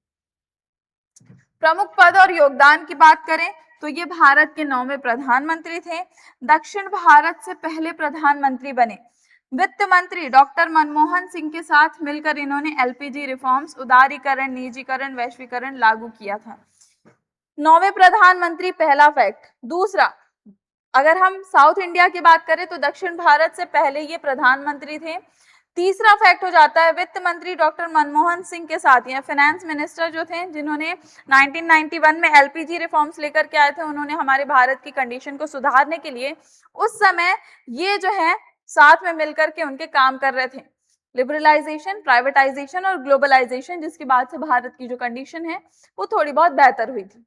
प्रमुख पद और योगदान की बात करें तो ये भारत के 9वें प्रधानमंत्री थे। दक्षिण भारत से पहले प्रधानमंत्री बने। वित्त मंत्री डॉक्टर मनमोहन सिंह के साथ मिलकर इन्होंने एलपीजी रिफॉर्म्स, उदारीकरण, निजीकरण, वैश्वीकरण लागू किया था। 9वें प्रधानमंत्री, पहला फैक्ट। दूसरा, अगर हम साउथ इंडिया की बात करें तो दक्षिण भारत से पहले ये प्रधानमंत्री थे। तीसरा फैक्ट हो जाता है वित्त मंत्री डॉक्टर मनमोहन सिंह के साथ, या फाइनेंस मिनिस्टर जो थे जिन्होंने 1991 में एलपीजी रिफॉर्म्स लेकर के आए थे, उन्होंने हमारे भारत की कंडीशन को सुधारने के लिए उस समय ये जो है साथ में मिलकर के उनके काम कर रहे थे। लिबरलाइजेशन, प्राइवेटाइजेशन और ग्लोबलाइजेशन, जिसके बाद से भारत की जो कंडीशन है वो थोड़ी बहुत बेहतर हुई थी,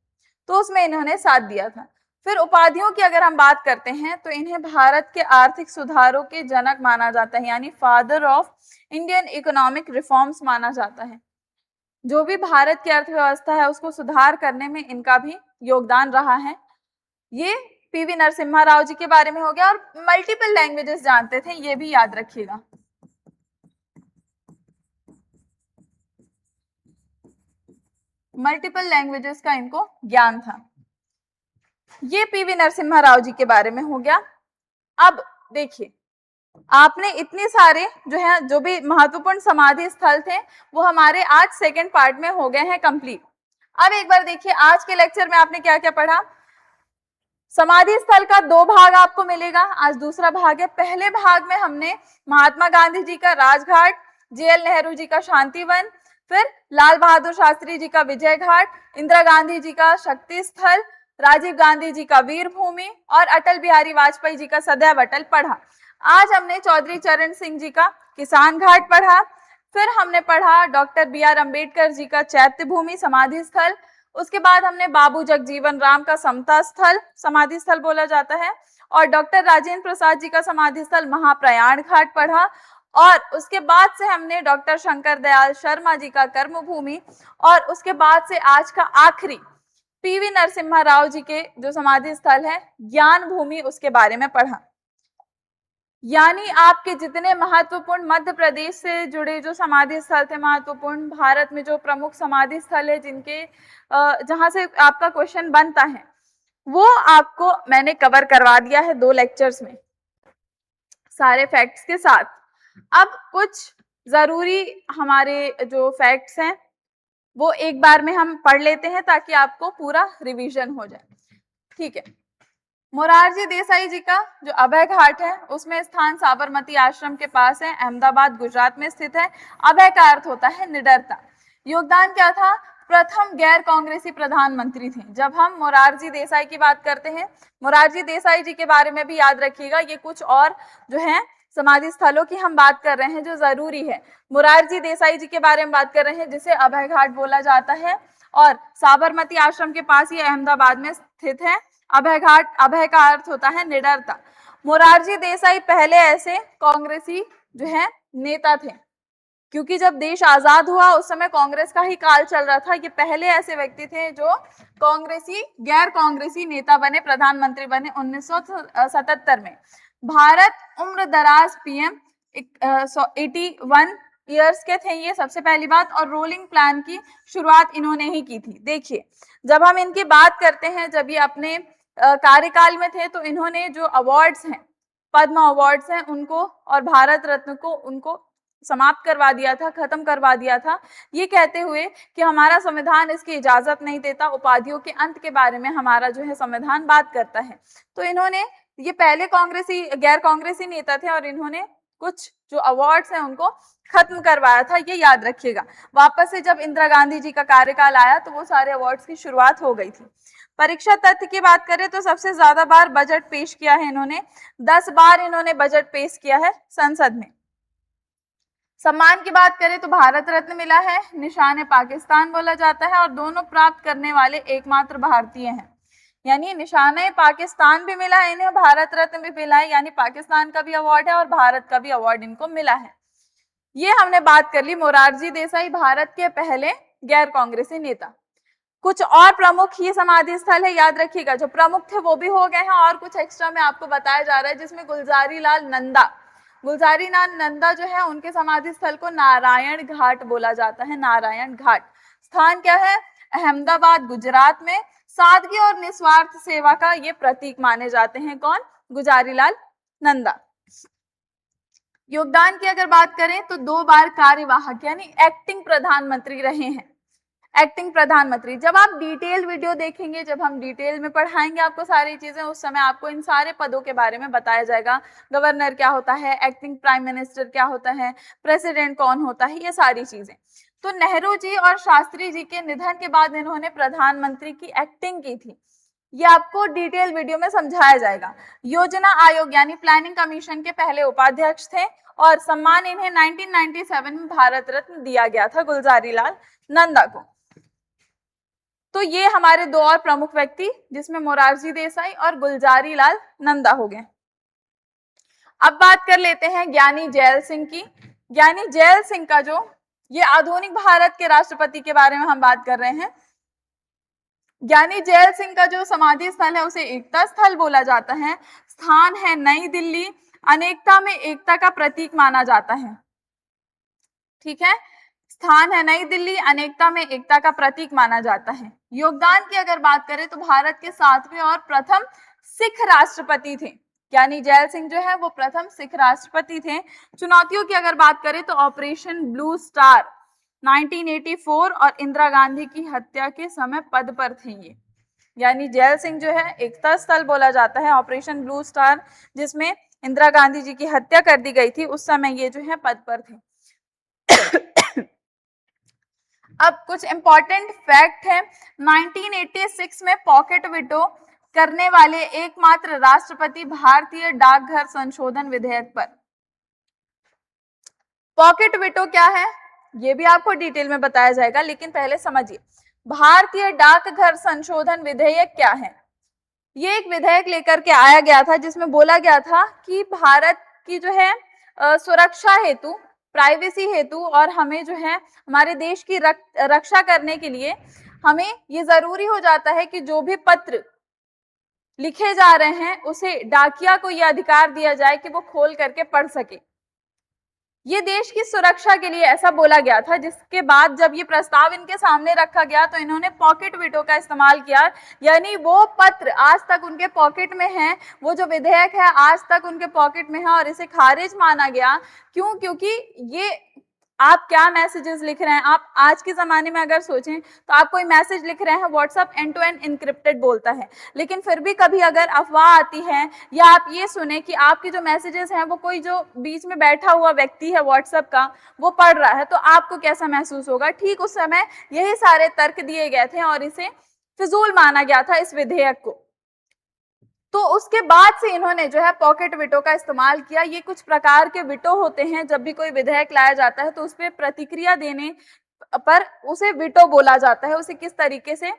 तो उसमें इन्होंने साथ दिया था। फिर उपाधियों की अगर हम बात करते हैं तो इन्हें भारत के आर्थिक सुधारों के जनक माना जाता है, यानी father of Indian economic reforms माना जाता है। जो भी भारत की अर्थव्यवस्था है उसको सुधार करने में इनका भी योगदान रहा है। ये पीवी नरसिम्हा राव जी के बारे में हो गया। और मल्टीपल लैंग्वेजेस जानते थे, ये भी याद रखिएगा। मल्टीपल लैंग्वेजेस का इनको ज्ञान था। ये पीवी नरसिम्हा राव जी के बारे में हो गया। अब देखिए, आपने इतने सारे जो है जो भी महत्वपूर्ण समाधि स्थल थे वो हमारे आज सेकंड पार्ट में हो गए हैं कंप्लीट। अब एक बार देखिए आज के लेक्चर में आपने क्या क्या पढ़ा। समाधि स्थल का 2 भाग आपको मिलेगा। आज दूसरा भाग है। पहले भाग में हमने महात्मा गांधी जी का राजघाट, जेएल नेहरू जी का शांतिवन, फिर लाल बहादुर शास्त्री जी का विजय घाट, इंदिरा गांधी जी का शक्ति स्थल, राजीव गांधी जी का वीर भूमि और अटल बिहारी वाजपेयी जी का सदैव अटल पढ़ा। आज हमने चौधरी चरण सिंह जी का किसान घाट पढ़ा। फिर हमने पढ़ा डॉक्टर बी.आर. अम्बेडकर जी का चैत्य भूमि समाधि स्थल। उसके बाद हमने बाबू जगजीवन राम का समता स्थल समाधि स्थल बोला जाता है, और डॉक्टर राजेंद्र प्रसाद जी का समाधि स्थल महाप्रयाण घाट पढ़ा। और उसके बाद से हमने डॉक्टर शंकर दयाल शर्मा जी का कर्म भूमि, और उसके बाद से आज का आखिरी पीवी नरसिम्हा राव जी के जो समाधि स्थल है ज्ञान भूमि, उसके बारे में पढ़ा। यानी आपके जितने महत्वपूर्ण मध्य प्रदेश से जुड़े जो समाधि स्थल थे, महत्वपूर्ण भारत में जो प्रमुख समाधि स्थल है जिनके जहां से आपका क्वेश्चन बनता है, वो आपको मैंने कवर करवा दिया है 2 लेक्चर्स में सारे फैक्ट्स के साथ। अब कुछ जरूरी हमारे जो फैक्ट्स हैं वो एक बार में हम पढ़ लेते हैं ताकि आपको पूरा रिवीजन हो जाए। ठीक है। मोरारजी देसाई जी का जो अभय घाट है उसमें स्थान साबरमती आश्रम के पास है, अहमदाबाद गुजरात में स्थित है। अभय का अर्थ होता है निडरता। योगदान क्या था? प्रथम गैर कांग्रेसी प्रधानमंत्री थे। जब हम मोरारजी देसाई की बात करते हैं, मोरारजी देसाई जी के बारे में भी याद रखिएगा। ये कुछ और जो है समाधि स्थलों की हम बात कर रहे हैं जो जरूरी है। मोरारजी देसाई जी के बारे में बात कर रहे हैं जिसे अभय घाट बोला जाता है, और साबरमती आश्रम के पास ये अहमदाबाद में स्थित है। अभय घाट, अभय का अर्थ होता है निडरता। मोरारजी देसाई पहले ऐसे कांग्रेसी जो है नेता थे, क्योंकि जब देश आजाद हुआ उस समय कांग्रेस का ही काल चल रहा था। ये पहले ऐसे व्यक्ति थे जो कांग्रेसी, गैर कांग्रेसी नेता बने, प्रधानमंत्री बने 1977 में। भारत उम्र दराज पीएम 81 ईयर्स के थे ये, सबसे पहली बात। और रोलिंग प्लान की शुरुआत इन्होंने ही की थी। देखिए जब हम इनकी बात करते हैं, जब ये अपने कार्यकाल में थे तो इन्होंने जो अवार्ड्स हैं, पद्म अवार्ड्स हैं उनको और भारत रत्न को उनको समाप्त करवा दिया था, खत्म करवा दिया था, ये कहते हुए कि हमारा संविधान इसकी इजाजत नहीं देता। उपाधियों के अंत के बारे में हमारा जो है संविधान बात करता है। तो इन्होंने, ये पहले कांग्रेसी, गैर कांग्रेसी नेता थे और इन्होंने कुछ जो अवार्ड्स हैं उनको खत्म करवाया था, ये याद रखिएगा। वापस से जब इंदिरा गांधी जी का कार्यकाल आया तो वो सारे अवार्ड्स की शुरुआत हो गई थी। परीक्षा तथ्य की बात करें तो सबसे ज्यादा बार बजट पेश किया है इन्होंने, 10 बार इन्होंने बजट पेश किया है संसद में। सम्मान की बात करें तो भारत रत्न मिला है, निशान पाकिस्तान बोला जाता है, और दोनों प्राप्त करने वाले एकमात्र भारतीय हैं। यानी निशान पाकिस्तान भी मिला है इन्हें, भारत रत्न भी मिला है, यानी पाकिस्तान का भी अवार्ड है और भारत का भी अवार्ड इनको मिला है। ये हमने बात कर ली। मोरारजी देसाई भारत के पहले गैर कांग्रेसी नेता। कुछ और प्रमुख ये समाधि स्थल है, याद रखिएगा। जो प्रमुख थे वो भी हो गए हैं, और कुछ एक्स्ट्रा में आपको बताया जा रहा है, जिसमें गुलजारी लाल नंदा जो है उनके समाधि स्थल को नारायण घाट बोला जाता है। नारायण घाट स्थान क्या है? अहमदाबाद गुजरात में। सादगी और निस्वार्थ सेवा का ये प्रतीक माने जाते हैं। कौन? गुलजारी लाल नंदा। योगदान की अगर बात करें तो 2 बार कार्यवाहक यानी एक्टिंग प्रधानमंत्री रहे हैं। एक्टिंग प्रधानमंत्री, जब आप डिटेल वीडियो देखेंगे, जब हम डिटेल में पढ़ाएंगे आपको सारी चीजें, उस समय आपको इन सारे पदों के बारे में बताया जाएगा। गवर्नर क्या होता है, एक्टिंग प्राइम मिनिस्टर क्या होता है, प्रेसिडेंट कौन होता है, ये सारी चीजें। तो नेहरू जी और शास्त्री जी के निधन के बाद इन्होंने प्रधानमंत्री की एक्टिंग की थी, ये आपको डिटेल वीडियो में समझाया जाएगा। योजना आयोग यानी प्लानिंग कमीशन के पहले उपाध्यक्ष थे, और सम्मान इन्हें 1997 में भारत रत्न दिया गया था गुलजारी लाल नंदा को। तो ये हमारे 2 और प्रमुख व्यक्ति, जिसमें मोरारजी देसाई और गुलजारी लाल नंदा हो गए। अब बात कर लेते हैं ज्ञानी जैल सिंह की। ज्ञानी जैल सिंह का जो ये आधुनिक भारत के राष्ट्रपति के बारे में हम बात कर रहे हैं। ज्ञानी जैल सिंह का जो समाधि स्थल है उसे एकता स्थल बोला जाता है। स्थान है नई दिल्ली, अनेकता में एकता का प्रतीक माना जाता है। ठीक है, स्थान है नई दिल्ली, अनेकता में एकता का प्रतीक माना जाता है। योगदान की अगर बात करें तो भारत के 7वें और प्रथम सिख राष्ट्रपति थे। यानी जैल सिंह जो है वो प्रथम सिख राष्ट्रपति थे। चुनौतियों की अगर बात करें तो ऑपरेशन ब्लू स्टार 1984 और इंदिरा गांधी की हत्या के समय पद पर थे ये। यानी जैल सिंह जो है एकता स्थल बोला जाता है। ऑपरेशन ब्लू स्टार जिसमें इंदिरा गांधी जी की हत्या कर दी गई थी, उस समय ये जो है पद पर थे। अब कुछ इंपॉर्टेंट फैक्ट है। 1986 में पॉकेट विटो करने वाले एकमात्र राष्ट्रपति भारतीय डाकघर संशोधन विधेयक पर। पॉकेट विटो क्या है ये भी आपको डिटेल में बताया जाएगा, लेकिन पहले समझिए भारतीय डाकघर संशोधन विधेयक क्या है। ये एक विधेयक लेकर के आया गया था जिसमें बोला गया था कि भारत की जो है सुरक्षा हेतु, प्राइवेसी हेतु, और हमें जो है हमारे देश की रक्षा करने के लिए हमें ये जरूरी हो जाता है कि जो भी पत्र लिखे जा रहे हैं उसे डाकिया को यह अधिकार दिया जाए कि वो खोल करके पढ़ सके। ये देश की सुरक्षा के लिए ऐसा बोला गया था, जिसके बाद जब ये प्रस्ताव इनके सामने रखा गया तो इन्होंने पॉकेट वीटो का इस्तेमाल किया। यानी वो पत्र आज तक उनके पॉकेट में है, वो जो विधेयक है आज तक उनके पॉकेट में है, और इसे खारिज माना गया। क्यों? क्योंकि ये आप क्या मैसेजेस लिख रहे हैं, आप आज के जमाने में अगर सोचें तो आप कोई मैसेज लिख रहे हैं, WhatsApp end to end encrypted बोलता है, लेकिन फिर भी कभी अगर अफवाह आती है या आप ये सुने कि आपके जो मैसेजेस हैं वो कोई जो बीच में बैठा हुआ व्यक्ति है व्हाट्सएप का वो पढ़ रहा है, तो आपको कैसा महसूस होगा। ठीक उस समय यही सारे तर्क दिए गए थे और इसे फिजूल माना गया था इस विधेयक को। तो उसके बाद से इन्होंने जो है पॉकेट विटो का इस्तेमाल किया। ये कुछ प्रकार के विटो होते हैं, जब भी कोई विधेयक लाया जाता है तो उस पर प्रतिक्रिया देने पर उसे विटो बोला जाता है। उसे किस तरीके से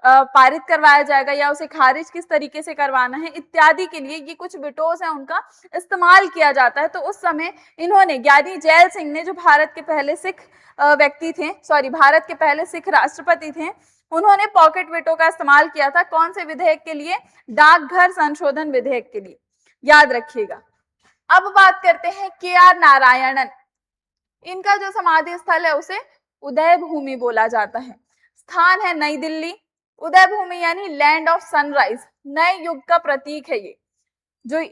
पारित करवाया जाएगा या उसे खारिज किस तरीके से करवाना है इत्यादि के लिए ये कुछ विटोज हैं, उनका इस्तेमाल किया जाता है। तो उस समय इन्होंने, ज्ञानी जैल सिंह ने, जो भारत के पहले सिख व्यक्ति थे, भारत के पहले सिख राष्ट्रपति थे, उन्होंने पॉकेट विटो का इस्तेमाल किया था। कौन से विधेयक के लिए? डाकघर संशोधन विधेयक के लिए, याद रखिएगा। अब बात करते हैं के.आर. नारायणन। इनका जो समाधि स्थल है उसे उदय भूमि बोला जाता है। स्थान है नई दिल्ली। उदय भूमि यानी लैंड ऑफ सनराइज, नए युग का प्रतीक है। ये जो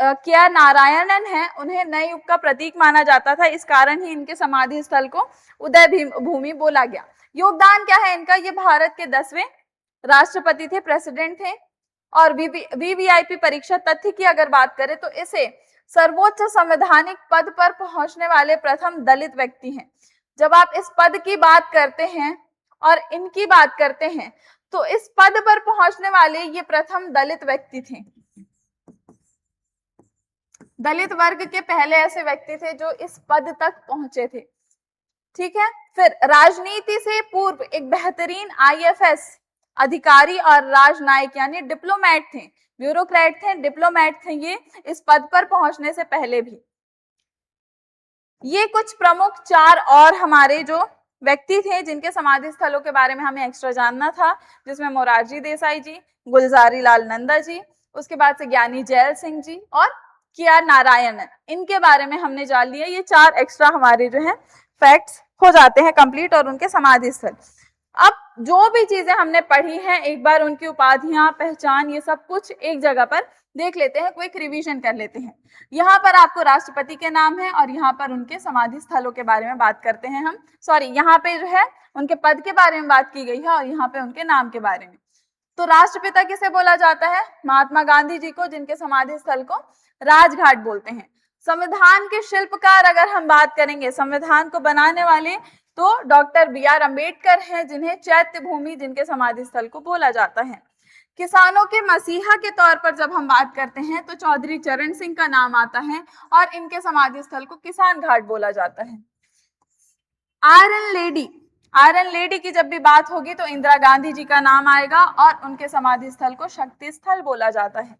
के.आर. नारायणन है उन्हें नए युग का प्रतीक माना जाता था, इस कारण ही इनके समाधि स्थल को उदय भूमि बोला गया। योगदान क्या है इनका? ये भारत के 10वें राष्ट्रपति थे, प्रेसिडेंट थे। और वीवीआईपी परीक्षा तथ्य की अगर बात करें तो इसे सर्वोच्च संवैधानिक पद पर पहुंचने वाले प्रथम दलित व्यक्ति हैं। जब आप इस पद की बात करते हैं और इनकी बात करते हैं तो इस पद पर पहुंचने वाले ये प्रथम दलित व्यक्ति थे। दलित वर्ग के पहले ऐसे व्यक्ति थे जो इस पद तक पहुंचे थे। ठीक है। फिर राजनीति से पूर्व एक बेहतरीन आईएफएस अधिकारी और राजनायक यानी डिप्लोमेट थे, ब्यूरोक्रेट थे, डिप्लोमेट थे ये इस पद पर पहुंचने से पहले भी। ये कुछ प्रमुख 4 और हमारे जो व्यक्ति थे जिनके समाधि स्थलों के बारे में हमें एक्स्ट्रा जानना था, जिसमें मोरारजी देसाई जी, गुलजारी लाल नंदा जी, उसके बाद से ज्ञानी जैल सिंह जी और KR नारायणन, इनके बारे में हमने जान लिया। ये 4 एक्स्ट्रा हमारे जो है फैक्ट्स हो जाते हैं कंप्लीट और उनके समाधि स्थल। अब जो भी चीजें हमने पढ़ी हैं एक बार उनकी उपाधियां, पहचान, ये सब कुछ एक जगह पर देख लेते हैं, क्विक रिवीजन कर लेते हैं। यहाँ पर आपको राष्ट्रपति के नाम है और यहाँ पर उनके समाधि स्थलों के बारे में बात करते हैं हम। सॉरी, यहाँ पे जो है उनके पद के बारे में बात की गई है और यहाँ पे उनके नाम के बारे में। तो राष्ट्रपिता किसे बोला जाता है? महात्मा गांधी जी को, जिनके समाधि स्थल को राजघाट बोलते हैं। संविधान के शिल्पकार अगर हम बात करेंगे, संविधान को बनाने वाले, तो डॉक्टर BR अम्बेडकर हैं, जिन्हें चैत्य भूमि, जिनके समाधि स्थल को बोला जाता है। किसानों के मसीहा के तौर पर जब हम बात करते हैं तो चौधरी चरण सिंह का नाम आता है और इनके समाधि स्थल को किसान घाट बोला जाता है। आयरन लेडी की जब भी बात होगी तो इंदिरा गांधी जी का नाम आएगा और उनके समाधि स्थल को शक्ति स्थल बोला जाता है।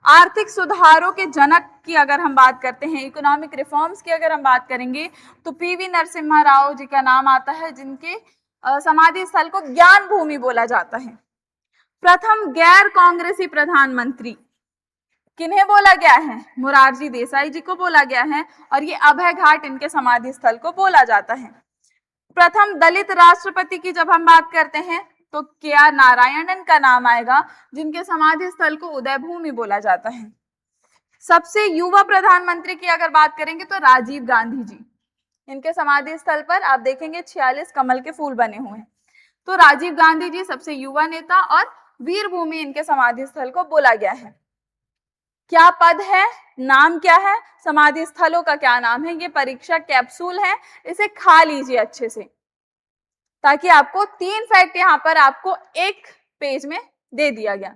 आर्थिक सुधारों के जनक की अगर हम बात करते हैं, इकोनॉमिक रिफॉर्म्स की अगर हम बात करेंगे तो PV नरसिम्हा राव जी का नाम आता है, जिनके समाधि स्थल को ज्ञान भूमि बोला जाता है। प्रथम गैर कांग्रेसी प्रधानमंत्री किन्हें बोला गया है? मोरारजी देसाई जी को बोला गया है और ये अभय घाट इनके समाधि स्थल को बोला जाता है। प्रथम दलित राष्ट्रपति की जब हम बात करते हैं तो KR नारायणन का नाम आएगा, जिनके समाधि स्थल को उदय भूमि बोला जाता है। सबसे युवा प्रधानमंत्री की अगर बात करेंगे तो राजीव गांधी जी, इनके समाधि स्थल पर आप देखेंगे 46 कमल के फूल बने हुए हैं। तो राजीव गांधी जी सबसे युवा नेता और वीर भूमि इनके समाधि स्थल को बोला गया है। क्या पद है, नाम क्या है, समाधि स्थलों का क्या नाम है? ये परीक्षा कैप्सूल है, इसे खा लीजिए अच्छे से, ताकि आपको 3 फैक्ट यहां पर आपको एक पेज में दे दिया गया।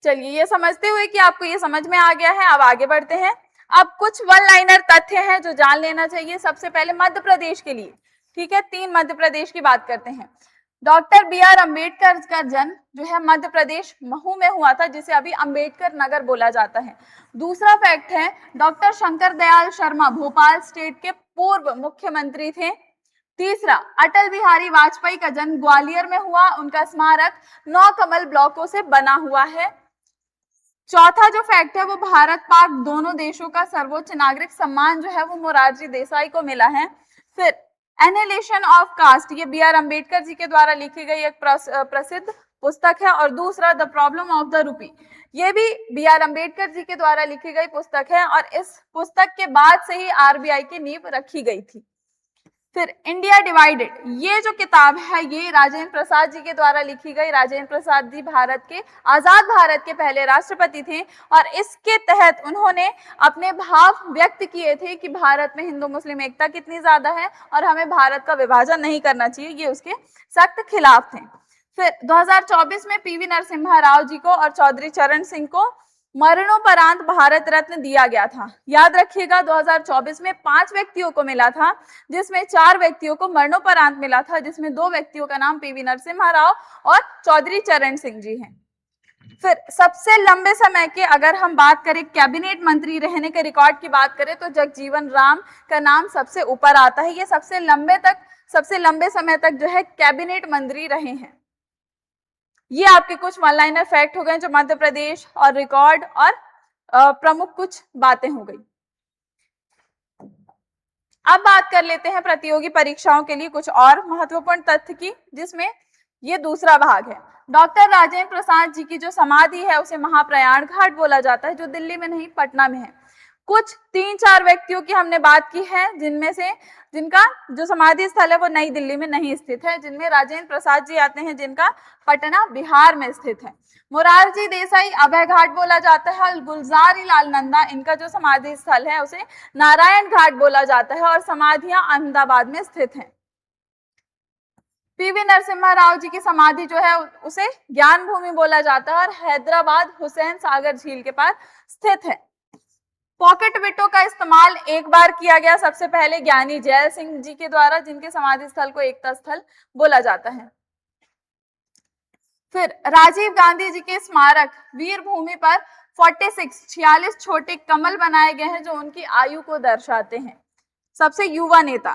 चलिए, ये समझते हुए कि आपको ये समझ में आ गया है, अब आगे बढ़ते हैं। अब कुछ वन लाइनर तथ्य हैं जो जान लेना चाहिए। सबसे पहले मध्य प्रदेश के लिए, ठीक है, 3 मध्य प्रदेश की बात करते हैं। डॉक्टर BR अम्बेडकर का जन्म जो है मध्य प्रदेश महू में हुआ था, जिसे अभी अम्बेडकर नगर बोला जाता है। दूसरा फैक्ट है, डॉक्टर शंकर दयाल शर्मा भोपाल स्टेट के पूर्व मुख्यमंत्री थे। तीसरा, अटल बिहारी वाजपेयी का जन्म ग्वालियर में हुआ, उनका स्मारक 9 कमल ब्लॉकों से बना हुआ है। चौथा जो फैक्ट है वो भारत पाक दोनों देशों का सर्वोच्च नागरिक सम्मान जो है वो मोरारजी देसाई को मिला है। फिर एनिहिलेशन ऑफ कास्ट, ये BR अम्बेडकर जी के द्वारा लिखी गई एक प्रसिद्ध पुस्तक है। और दूसरा, the problem of the rupee, ये भी BR अम्बेडकर जी के द्वारा लिखी गई पुस्तक है और इस पुस्तक के बाद से ही RBI की नींव रखी गई थी। फिर इंडिया डिवाइडेड, ये जो किताब है ये राजेंद्र प्रसाद जी के द्वारा लिखी गई। राजेंद्र प्रसाद जी भारत के, आजाद भारत के पहले राष्ट्रपति थे और इसके तहत उन्होंने अपने भाव व्यक्त किए थे कि भारत में हिंदू मुस्लिम एकता कितनी ज्यादा है और हमें भारत का विभाजन नहीं करना चाहिए, ये उसके सख्त खिलाफ थे। फिर 2024 में PV नरसिम्हा राव जी को और चौधरी चरण सिंह को मरणोपरांत भारत रत्न दिया गया था। याद रखिएगा, 2024 में 5 व्यक्तियों को मिला था, जिसमें 4 व्यक्तियों को मरणोपरांत मिला था, जिसमें 2 व्यक्तियों का नाम PV नरसिम्हा राव और चौधरी चरण सिंह जी हैं। फिर सबसे लंबे समय के अगर हम बात करें, कैबिनेट मंत्री रहने के रिकॉर्ड की बात करें तो जगजीवन राम का नाम सबसे ऊपर आता है। ये सबसे लंबे समय तक जो है कैबिनेट मंत्री रहे हैं। ये आपके कुछ वन लाइनर फैक्ट हो गए जो मध्य प्रदेश और रिकॉर्ड और प्रमुख कुछ बातें हो गई। अब बात कर लेते हैं प्रतियोगी परीक्षाओं के लिए कुछ और महत्वपूर्ण तथ्य की, जिसमें ये दूसरा भाग है। डॉक्टर राजेंद्र प्रसाद जी की जो समाधि है उसे महाप्रयाण घाट बोला जाता है, जो दिल्ली में नहीं पटना में है। कुछ 3-4 व्यक्तियों की हमने बात की है जिनमें से जिनका जो समाधि स्थल है वो नई दिल्ली में नहीं स्थित है, जिनमें राजेंद्र प्रसाद जी आते हैं जिनका पटना बिहार में स्थित है। मोरारजी देसाई अभय घाट बोला जाता है और गुलजारी लाल नंदा इनका जो समाधि स्थल है उसे नारायण घाट बोला जाता है और समाधियां अहमदाबाद में स्थित हैं। पीवी नरसिम्हा राव जी की समाधि जो है उसे ज्ञान भूमि बोला जाता है और हैदराबाद हुसैन सागर झील के पास स्थित है। पॉकेट विटो का इस्तेमाल एक बार किया गया सबसे पहले ज्ञानी जैल सिंह जी के द्वारा, जिनके समाधि स्थल को एकता स्थल बोला जाता है। फिर राजीव गांधी जी के स्मारक वीर भूमि पर 46 छोटे कमल बनाए गए हैं जो उनकी आयु को दर्शाते हैं। सबसे युवा नेता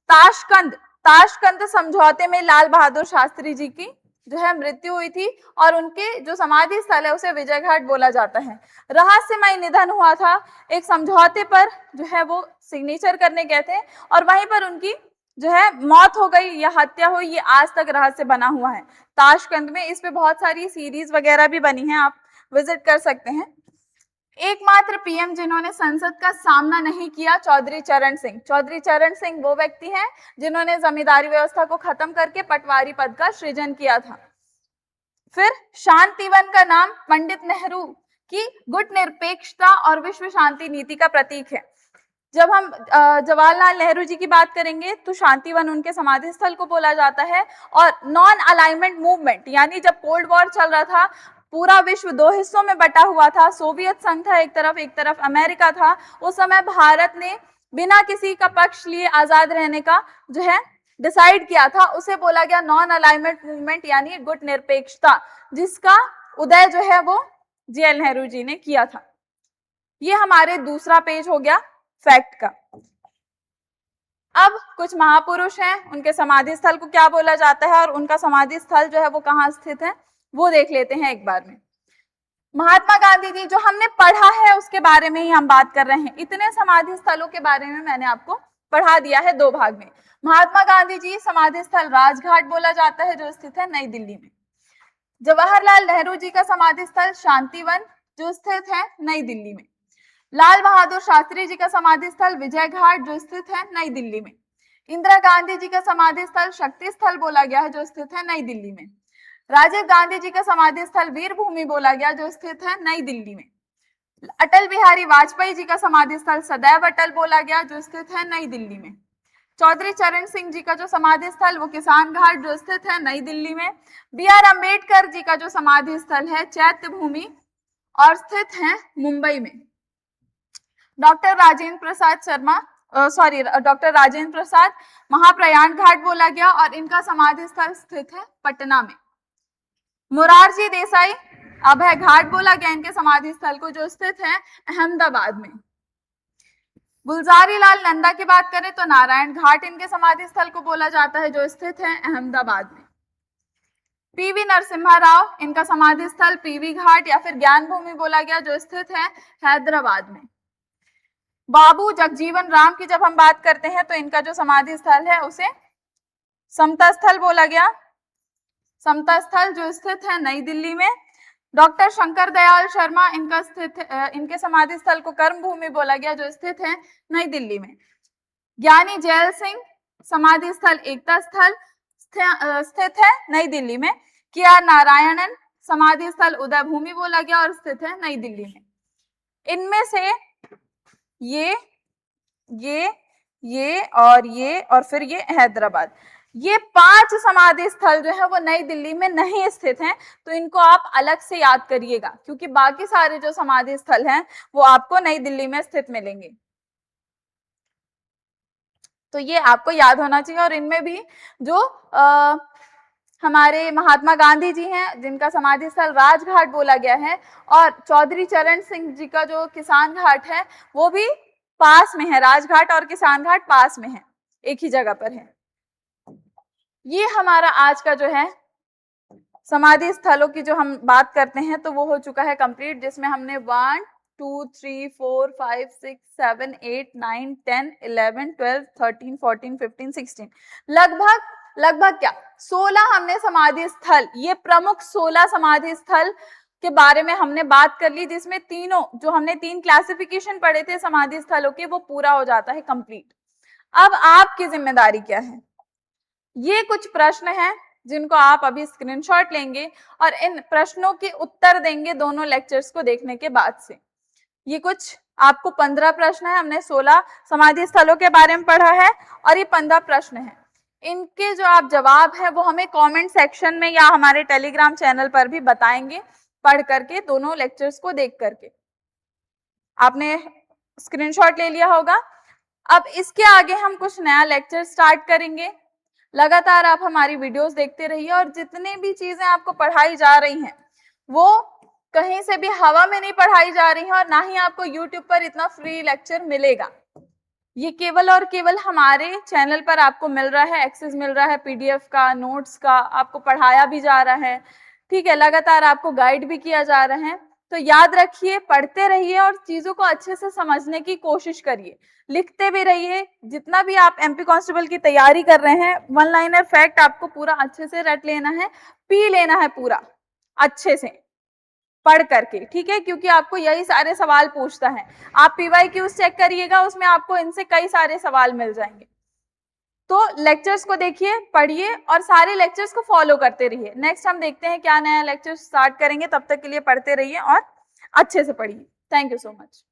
ताशकंद समझौते में लाल बहादुर शास्त्री जी की जो है मृत्यु हुई थी और उनके जो समाधि स्थल है उसे विजय घाट बोला जाता है। रहस्यमय निधन हुआ था, एक समझौते पर जो है वो सिग्नेचर करने गए थे और वहीं पर उनकी जो है मौत हो गई या हत्या हुई, ये आज तक रहस्य बना हुआ है ताशकंद में। इस पे बहुत सारी सीरीज वगैरह भी बनी है, आप विजिट कर सकते हैं। एकमात्र पीएम जिन्होंने संसद का सामना नहीं किया, चौधरी चरण सिंह। चौधरी चरण सिंह वो व्यक्ति हैं जिन्होंने जमींदारी व्यवस्था को खत्म करके पटवारी पद का सृजन किया था। फिर शांतिवन का नाम पंडित नेहरू की गुट निरपेक्षता और विश्व शांति नीति का प्रतीक है। जब हम जवाहरलाल नेहरू जी की बात करेंगे तो शांतिवन उनके समाधि स्थल को बोला जाता है। और नॉन अलाइनमेंट मूवमेंट, यानी जब कोल्ड वॉर चल रहा था, पूरा विश्व दो हिस्सों में बटा हुआ था, सोवियत संघ था एक तरफ अमेरिका था, उस समय भारत ने बिना किसी का पक्ष लिए आजाद रहने का जो है डिसाइड किया था, उसे बोला गया नॉन अलाइनमेंट मूवमेंट यानी गुट निरपेक्षता, जिसका उदय जो है वो JL नेहरू जी ने किया था। ये हमारे दूसरा पेज हो गया फैक्ट का। अब कुछ महापुरुष हैं, उनके समाधि स्थल को क्या बोला जाता है और उनका समाधि स्थल जो है वो कहाँ स्थित है वो देख लेते हैं एक बार में। महात्मा गांधी जी जो हमने पढ़ा है उसके बारे में ही हम बात कर रहे हैं। इतने समाधि स्थलों के बारे में मैंने आपको पढ़ा दिया है 2 भाग में। महात्मा गांधी जी समाधि स्थल राजघाट बोला जाता है जो स्थित है नई दिल्ली में। जवाहरलाल नेहरू जी का समाधि स्थल शांतिवन जो स्थित है नई दिल्ली में। लाल बहादुर शास्त्री जी का समाधि स्थल विजय घाट जो स्थित है नई दिल्ली में। इंदिरा गांधी जी का समाधि स्थल शक्ति स्थल बोला गया है जो स्थित है नई दिल्ली में। राजीव गांधी जी का समाधि स्थल वीर भूमि बोला गया जो स्थित है नई दिल्ली में। अटल बिहारी वाजपेयी जी का समाधि स्थल सदैव अटल बोला गया जो स्थित है नई दिल्ली में। चौधरी चरण सिंह जी का जो समाधि स्थल वो किसान घाट जो स्थित है नई दिल्ली में। BR अम्बेडकर जी का जो समाधि स्थल है चैत्य भूमि और स्थित है मुंबई में। डॉक्टर राजेंद्र प्रसाद महाप्रयाण घाट बोला गया और इनका समाधि स्थल स्थित है पटना में। मोरारजी देसाई अभय घाट बोला गया इनके समाधि स्थल को जो स्थित है अहमदाबाद में। गुलजारी लाल नंदा की बात करें तो नारायण घाट इनके समाधि स्थल को बोला जाता है जो स्थित है अहमदाबाद में। पीवी नरसिम्हा राव इनका समाधि स्थल पीवी घाट या फिर ज्ञान भूमि बोला गया जो स्थित है हैदराबाद में। बाबू जगजीवन राम की जब हम बात करते हैं तो इनका जो समाधि स्थल है उसे समता स्थल बोला गया, समता स्थल जो स्थित है नई दिल्ली में। डॉक्टर शंकर दयाल शर्मा इनके समाधि स्थल को कर्म भूमि बोला गया जो स्थित है नई दिल्ली में। ज्ञानी जैल सिंह समाधि स्थल एकता स्थल स्थित है नई दिल्ली में। KR नारायणन समाधि स्थल उदय भूमि बोला गया और स्थित है नई दिल्ली में। इनमें से ये और फिर ये हैदराबाद, ये 5 समाधि स्थल जो है वो नई दिल्ली में नहीं स्थित हैं, तो इनको आप अलग से याद करिएगा क्योंकि बाकी सारे जो समाधि स्थल हैं वो आपको नई दिल्ली में स्थित मिलेंगे, तो ये आपको याद होना चाहिए। और इनमें भी जो हमारे महात्मा गांधी जी हैं जिनका समाधि स्थल राजघाट बोला गया है और चौधरी चरण सिंह जी का जो किसान घाट है वो भी पास में है, राजघाट और किसान घाट पास में है, एक ही जगह पर है। ये हमारा आज का जो है समाधि स्थलों की जो हम बात करते हैं तो वो हो चुका है कंप्लीट, जिसमें हमने 1 2 3 4 5 6 7 8 9 10 11 12 13 14 15 16 लगभग क्या 16 हमने समाधि स्थल, ये प्रमुख 16 समाधि स्थल के बारे में हमने बात कर ली, जिसमें तीनों जो हमने 3 क्लासिफिकेशन पढ़े थे समाधि स्थलों के वो पूरा हो जाता है कंप्लीट। अब आपकी जिम्मेदारी क्या है? ये कुछ प्रश्न हैं जिनको आप अभी स्क्रीनशॉट लेंगे और इन प्रश्नों के उत्तर देंगे दोनों लेक्चर्स को देखने के बाद से। ये कुछ आपको 15 प्रश्न है, हमने 16 समाधि स्थलों के बारे में पढ़ा है और ये 15 प्रश्न हैं। इनके जो आप जवाब है वो हमें कमेंट सेक्शन में या हमारे टेलीग्राम चैनल पर भी बताएंगे, पढ़ करके दोनों लेक्चर्स को देख करके। आपने स्क्रीनशॉट ले लिया होगा। अब इसके आगे हम कुछ नया लेक्चर स्टार्ट करेंगे। लगातार आप हमारी वीडियोस देखते रहिए और जितने भी चीजें आपको पढ़ाई जा रही हैं वो कहीं से भी हवा में नहीं पढ़ाई जा रही हैं और ना ही आपको यूट्यूब पर इतना फ्री लेक्चर मिलेगा। ये केवल और केवल हमारे चैनल पर आपको मिल रहा है, एक्सेस मिल रहा है पीडीएफ का, नोट्स का, आपको पढ़ाया भी जा रहा है, ठीक है, लगातार आपको गाइड भी किया जा रहा है। तो याद रखिए, पढ़ते रहिए और चीजों को अच्छे से समझने की कोशिश करिए, लिखते भी रहिए। जितना भी आप एमपी कांस्टेबल की तैयारी कर रहे हैं, वन लाइनर फैक्ट आपको पूरा अच्छे से रट लेना है, पी लेना है पूरा अच्छे से पढ़ करके, ठीक है, क्योंकि आपको यही सारे सवाल पूछता है। आप पीवाईक्यूज चेक करिएगा, उसमें आपको इनसे कई सारे सवाल मिल जाएंगे। तो लेक्चर्स को देखिए, पढ़िए और सारे लेक्चर्स को फॉलो करते रहिए। नेक्स्ट हम देखते हैं क्या नया लेक्चर स्टार्ट करेंगे, तब तक के लिए पढ़ते रहिए और अच्छे से पढ़िए। Thank you so much.